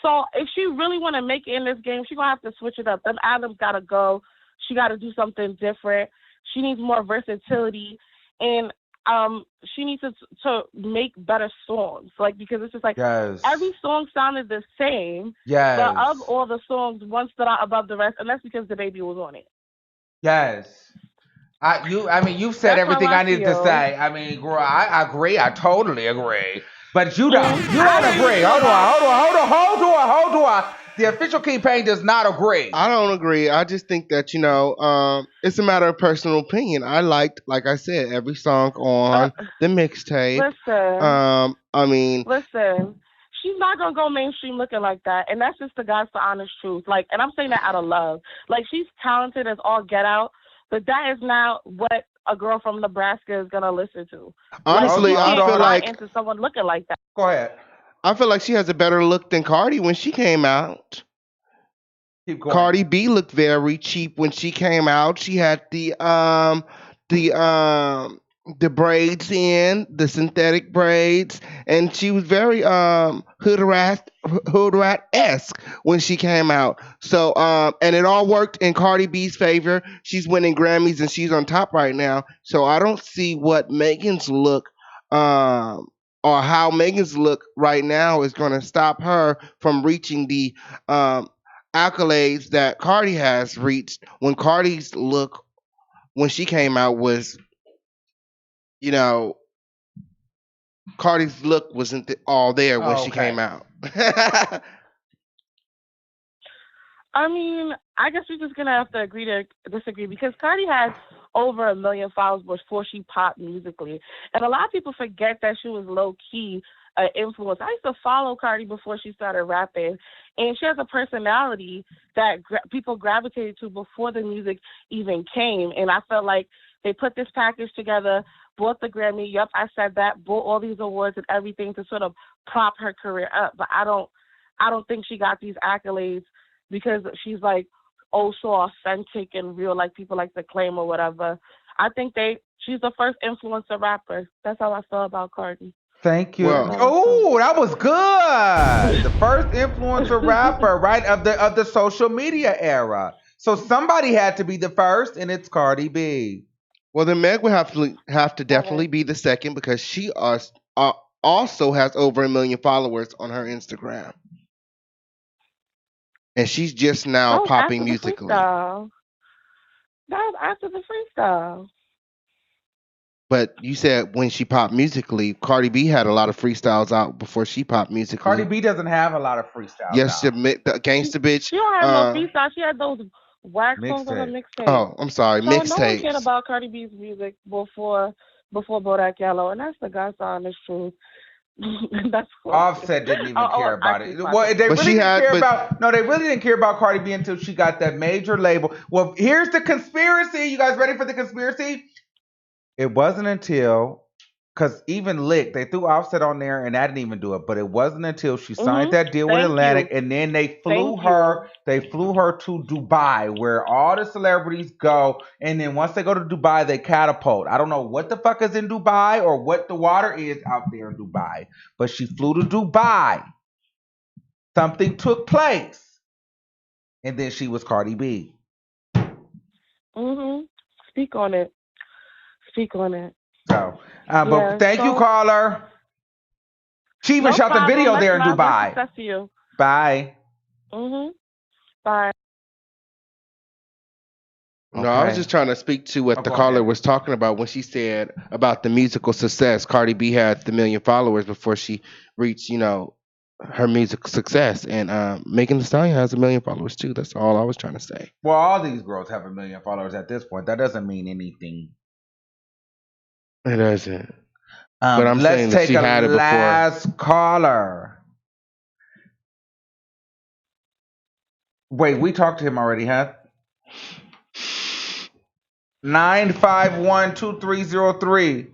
So if she really want to make it in this game, she's going to have to switch it up. Them ad-libs got to go. She got to do something different. She needs more versatility, and she needs to make better songs. Like, because it's just like every song sounded the same. Yes. But of all the songs, one stood out above the rest, and that's because the baby was on it. Yes. You've said everything I needed to say. I mean, girl, I agree. I totally agree. But you don't. You don't agree. Hold on. The official campaign does not agree. I don't agree. I just think that, it's a matter of personal opinion. I liked, like I said, every song on the mixtape. Listen, she's not going to go mainstream looking like that. And that's just the God's honest truth. Like, and I'm saying that out of love. Like, she's talented as all get out, but that is not what a girl from Nebraska is going to listen to. Honestly, I feel like into someone looking like that. Go ahead. I feel like she has a better look than Cardi when she came out. Keep going. Cardi B looked very cheap when she came out. She had the the braids in, the synthetic braids, and she was very hood rat esque when she came out. So and it all worked in Cardi B's favor. She's winning Grammys and she's on top right now. So I don't see what Megan's look um or how Megan's look right now is going to stop her from reaching the um accolades that Cardi has reached. When Cardi's look when she came out was, you know, Cardi's look wasn't all there when she Okay. came out. I mean, I guess we're just gonna have to agree to disagree because Cardi had over 1 million followers before she popped musically, and a lot of people forget that she was low key influence. I used to follow Cardi before she started rapping, and she has a personality that people gravitated to before the music even came. And I felt like they put this package together, bought the Grammy. Yep, I said that. Bought all these awards and everything to sort of prop her career up. But I don't think she got these accolades because she's like oh so authentic and real, like people like to claim or whatever. I think she's the first influencer rapper. That's how I feel about Cardi. Thank you. Well, Oh, that was good. The first influencer rapper, right, of the social media era. So somebody had to be the first, and it's Cardi B. well, then Meg would have to definitely be the second because she also has over 1 million followers on her Instagram, and she's just now That was popping after the musically. freestyle. That was after the freestyle. But you said when she popped musically, Cardi B had a lot of freestyles out before she popped musically. Cardi B doesn't have a lot of freestyles Yes, she out. admit the gangsta bitch. She don't have no freestyle. She had those wax songs on her Mixtape. mixtape. Oh, I'm sorry, So no one cared mixtapes. about Cardi B's music before Bodak Yellow, and that's the God's honest truth. That's what Offset didn't even care about actually it. fine. Well, they But really she didn't had, care but about. No, they really didn't care about Cardi B until she got that major label. Well, here's the conspiracy. You guys ready for the conspiracy? It wasn't until, because even Lick, they threw Offset on there, and that didn't even do it. But it wasn't until she signed that deal with Thank Atlantic, you. and then they flew Thank her. you. They flew her to Dubai, where all the celebrities go. And then once they go to Dubai, they catapult. I don't know what the fuck is in Dubai or what the water is out there in Dubai, but she flew to Dubai. Something took place, and then she was Cardi B. Speak on it. Speak on it. So, Yeah. but thank you, So caller. She even no shot the problem. video there in Much Dubai. success to you. Bye. Bye. no, I was Okay. just trying to speak to what the go caller ahead. was talking about when she said about the musical success. Cardi B had the 1 million followers before she reached, her music success, and Megan Thee Stallion has 1 million followers too. That's all I was trying to say. Well, all these girls have 1 million followers at this point. That doesn't mean anything. It doesn't. But I'm Let's saying that take she a had it before. last caller. Wait, we talked to him already, huh? 9512303.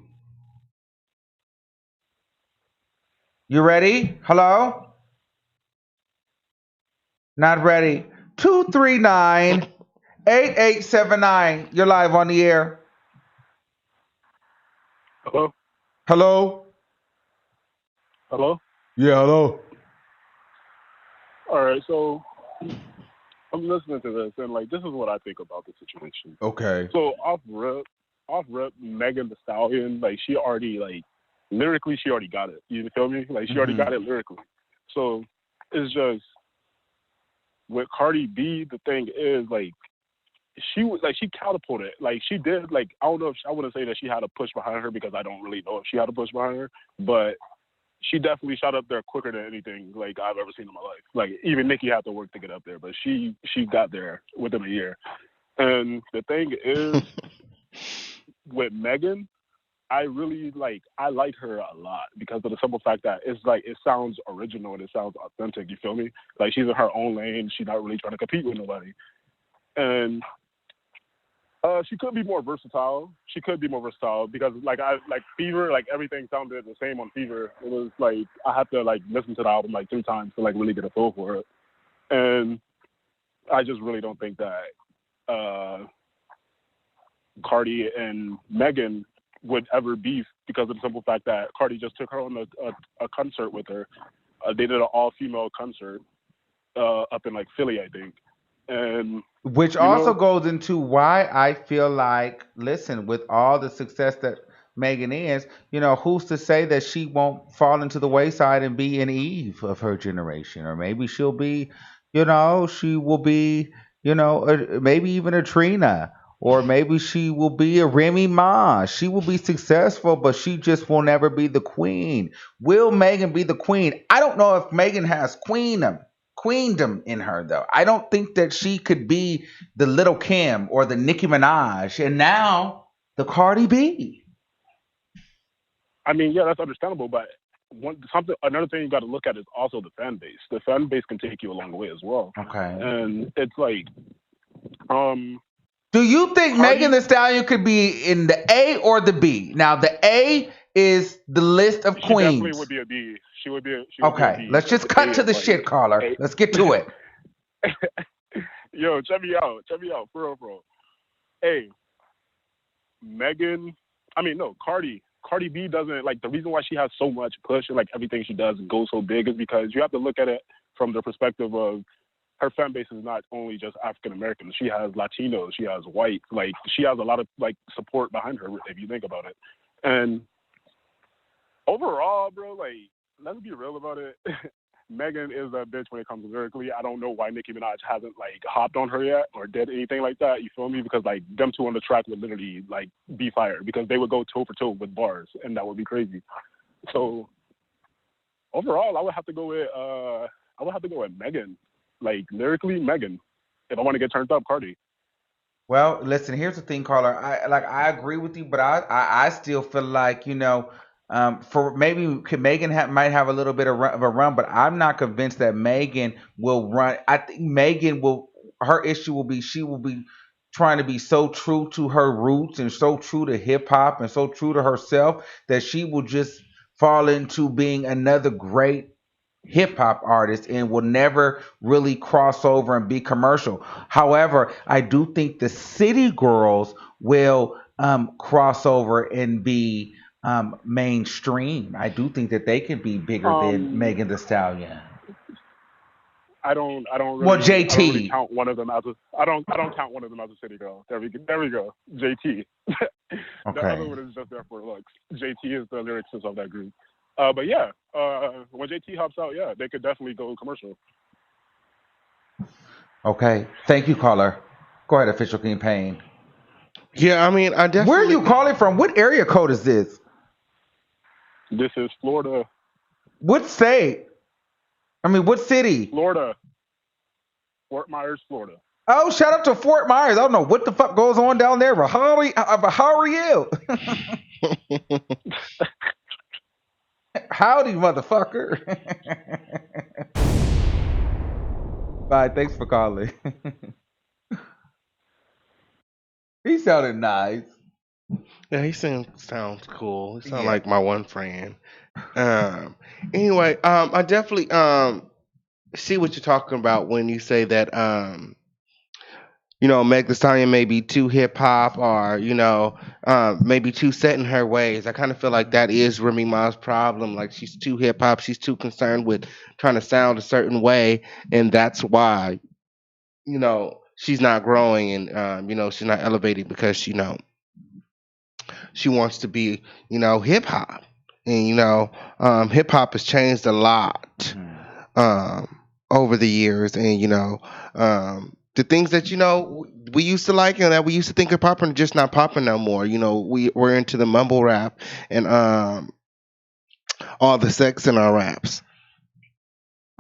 You ready? Hello? Not ready. 239-8879. You're live on the air. Hello? Hello? Hello? Yeah, hello. All right, so I'm listening to this, and, this is what I think about the situation. Okay. So, off rip, Megan Thee Stallion, she already, lyrically, she already got it. You feel me? She already got it lyrically. So, it's just, with Cardi B, the thing is, she catapulted. She did, I don't know if, I wouldn't say that she had a push behind her because I don't really know if she had a push behind her, but she definitely shot up there quicker than anything I've ever seen in my life. Even Nicki had to work to get up there, but she got there within a year. And the thing is, with Megan, I really I like her a lot because of the simple fact that it's it sounds original and it sounds authentic. You feel me? She's in her own lane. She's not really trying to compete with nobody. And she could be more versatile. She could be more versatile because Fever, everything sounded the same on Fever. It was I had to listen to the album 3 times to really get a feel for it. And I just really don't think that Cardi and Megan would ever beef because of the simple fact that Cardi just took her on a concert with her. They did an all-female concert up in like Philly, I think. And Which also goes into why I feel like, listen, with all the success that Megan is, who's to say that she won't fall into the wayside and be an Eve of her generation? Or maybe she'll be, she will be, maybe even a Trina. Or maybe she will be a Remy Ma. She will be successful, but she just will never be the queen. Will Megan be the queen? I don't know if Megan has queendom in her, though. I don't think that she could be the Little Kim or the Nicki Minaj, and now the Cardi B. I mean, yeah, that's understandable, but another thing you got to look at is also the fan base. The fan base can take you a long way as well. Okay. And it's like, do you think Cardi, Megan Thee Stallion could be in the A or the B? Now, the A is the list of queens. She definitely would be a B. She would be a B. Let's just cut to the shit, caller. Let's get to it. Yo, check me out, for real. Hey, Cardi B doesn't, like, the reason why she has so much push and, like, everything she does goes so big is because you have to look at it from the perspective of her fan base is not only just African Americans. She has Latinos, she has white, like, she has a lot of, like, support behind her if you think about it. And overall, bro, like, let's be real about it. Megan is that bitch when it comes to lyrically. I don't know why Nicki Minaj hasn't, like, hopped on her yet or did anything like that. You feel me? Because, like, them two on the track would literally, like, be fire because they would go toe for toe with bars, and that would be crazy. So overall, I would have to go with Megan. Like, lyrically, Megan. If I want to get turned up, Cardi. Well, listen, here's the thing, caller. I agree with you, but I still feel like, for maybe Megan might have a little bit of a run, but I'm not convinced that Megan will run. I think Megan her issue will be she will be trying to be so true to her roots and so true to hip hop and so true to herself that she will just fall into being another great hip hop artist and will never really cross over and be commercial. However, I do think the city girls will cross over and be mainstream. I do think that they can be bigger than Megan Thee Stallion. I don't really, well, JT. I don't really count one of them as I don't count one of them as a city girl. There we go. JT. The other one is just there for looks. JT is the lyricist of that group. But yeah, when JT hops out, yeah, they could definitely go commercial. Okay. Thank you, caller. Go ahead, Official King Payne. Yeah, I mean, I definitely. Where are you calling from? What area code is this? This is Florida. What state? I mean, what city? Florida. Fort Myers, Florida. Oh, shout out to Fort Myers. I don't know what the fuck goes on down there, but how are you? Howdy, motherfucker. Bye. Thanks for calling. He sounded nice. Yeah, he sounds cool. He sounds like my one friend. Anyway, I definitely see what you're talking about when you say that Meg Thee Stallion may be too hip hop or maybe too set in her ways. I kind of feel like that is Remy Ma's problem. Like, she's too hip hop. She's too concerned with trying to sound a certain way, and that's why she's not growing and she's not elevating because she wants to be hip hop, and hip hop has changed a lot over the years, and the things that we used to like and that we used to think are popping are just not popping no more. We're into the mumble rap and all the sex in our raps.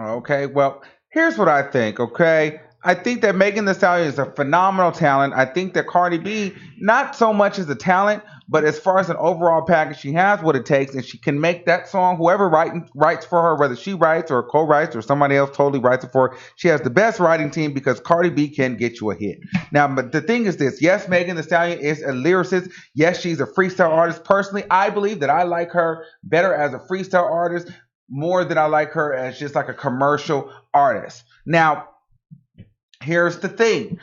Okay, well, here's what I think. Okay, I think that Megan Thee Stallion is a phenomenal talent. I think that Cardi B, not so much as a talent, but as far as an overall package, she has what it takes, and she can make that song. Whoever writes for her, whether she writes or co-writes or somebody else totally writes it for her, she has the best writing team because Cardi B can get you a hit. Now, but the thing is this: yes, Megan Thee Stallion is a lyricist. Yes, she's a freestyle artist. Personally, I believe that I like her better as a freestyle artist more than I like her as just like a commercial artist. Now, here's the thing.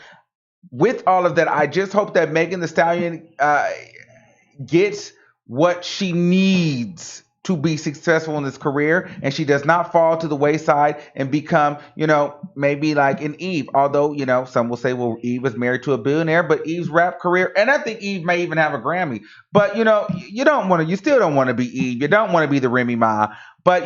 With all of that, I just hope that Megan Thee Stallion gets what she needs to be successful in this career, and she does not fall to the wayside and become, maybe like an Eve. Although, some will say, well, Eve was married to a billionaire, but Eve's rap career, and I think Eve may even have a Grammy. But you still don't want to be Eve. You don't want to be the Remy Ma. But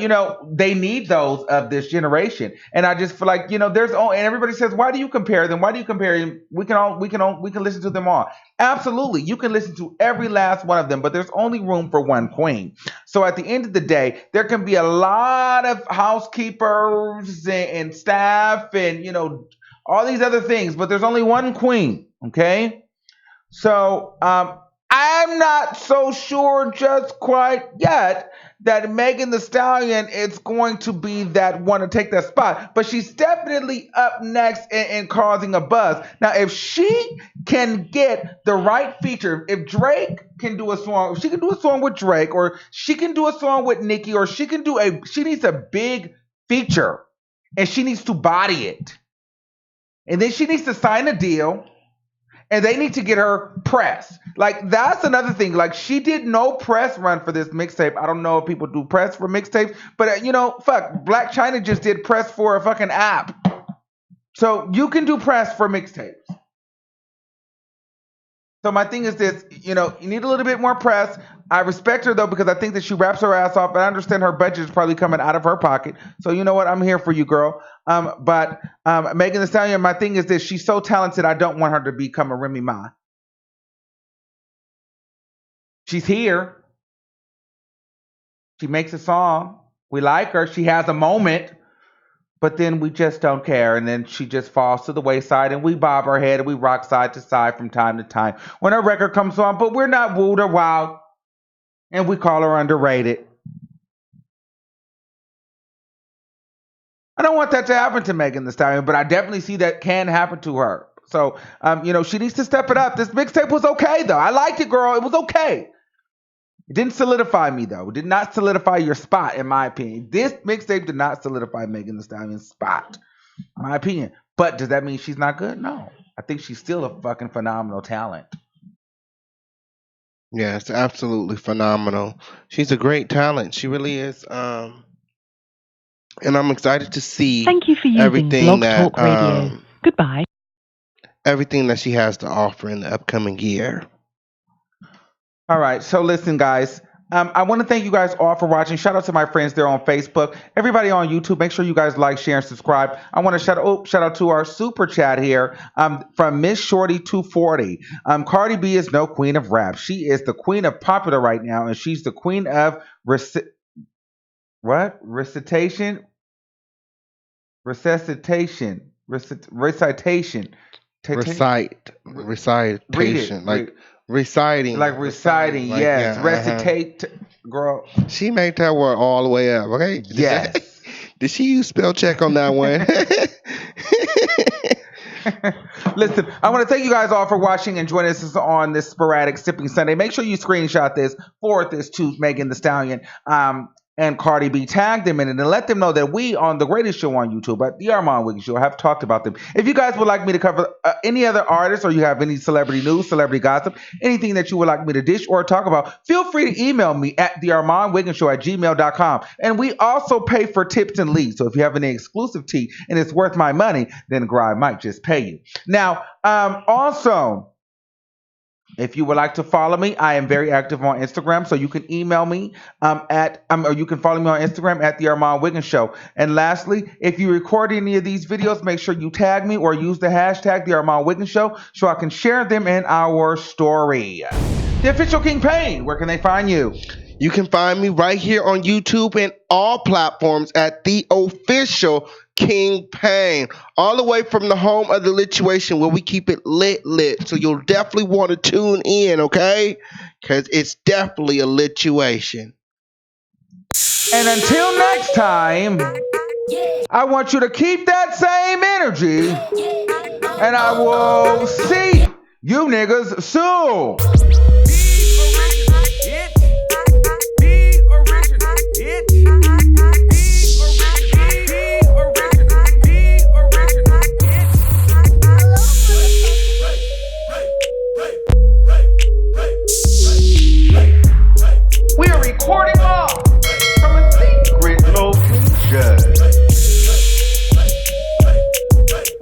they need those of this generation, and I just feel like there's and everybody says, why do you compare them? Why do you compare them? We can listen to them all. Absolutely, you can listen to every last one of them, but there's only room for one queen. So at the end of the day, there can be a lot of housekeepers and staff and all these other things, but there's only one queen. Okay, so I'm not so sure just quite yet that Megan Thee Stallion is going to be that one to take that spot, but she's definitely up next and causing a buzz. Now, if she can get the right feature, if Drake can do a song, if she can do a song with Drake, or she can do a song with Nicki, or she needs a big feature, and she needs to body it, and then she needs to sign a deal. And they need to get her press. Like, that's another thing. Like, she did no press run for this mixtape. I don't know if people do press for mixtapes, but fuck, Black China just did press for a fucking app. So you can do press for mixtapes. So my thing is this, you need a little bit more press. I respect her though, because I think that she raps her ass off, but I understand her budget is probably coming out of her pocket. So you know what? I'm here for you, girl. But Megan Thee Stallion, my thing is this, she's so talented, I don't want her to become a Remy Ma. She's here. She makes a song. We like her. She has a moment. But then we just don't care, and then she just falls to the wayside, and we bob her head, and we rock side to side from time to time when her record comes on, but we're not wooed or wowed, and we call her underrated. I don't want that to happen to Megan Thee Stallion, but I definitely see that can happen to her. So, she needs to step it up. This mixtape was okay, though. I liked it, girl. It was okay. It didn't solidify me, though. It did not solidify your spot, in my opinion. This mixtape did not solidify Megan Thee Stallion's spot, in my opinion. But does that mean she's not good? No. I think she's still a fucking phenomenal talent. Yes, absolutely phenomenal. She's a great talent. She really is. And I'm excited to see Thank you for using everything Blog that Talk Radio. Goodbye. everything that she has to offer in the upcoming year. All right. So listen, guys. I want to thank you guys all for watching. Shout out to my friends there on Facebook. Everybody on YouTube, make sure you guys like, share, and subscribe. I want to shout out to our super chat here from Miss Shorty 240. Cardi B is no queen of rap. She is the queen of popular right now, and she's the queen of recitation. Recitation, like reciting, yes, yeah, recitate, girl. She made that word all the way up. Okay, Yes. Did she use spell check on that one? Listen, I want to thank you guys all for watching and joining us on this sporadic sipping Sunday. Make sure you screenshot this, forward this to Megan Thee Stallion and Cardi B. Tag them in it and let them know that we on the greatest show on YouTube, at the Armon Wiggins Show, have talked about them. If you guys would like me to cover any other artists, or you have any celebrity news, celebrity gossip, anything that you would like me to dish or talk about, feel free to email me at the Armon Wiggins Show at gmail.com. And we also pay for tips and leads. So if you have any exclusive tea and it's worth my money, then Grind might just pay you. Now, also, if you would like to follow me, I am very active on Instagram, so you can email me or you can follow me on Instagram at the Armon Wiggins Show. And lastly, if you record any of these videos, make sure you tag me or use the hashtag the Armon Wiggins Show so I can share them in our story. The official King Payne, where can they find you? You can find me right here on YouTube and all platforms at the official King Payne, all the way from the home of the lituation where we keep it lit. So you'll definitely want to tune in, okay? Because it's definitely a lituation. And until next time, I want you to keep that same energy, and I will see you niggas soon.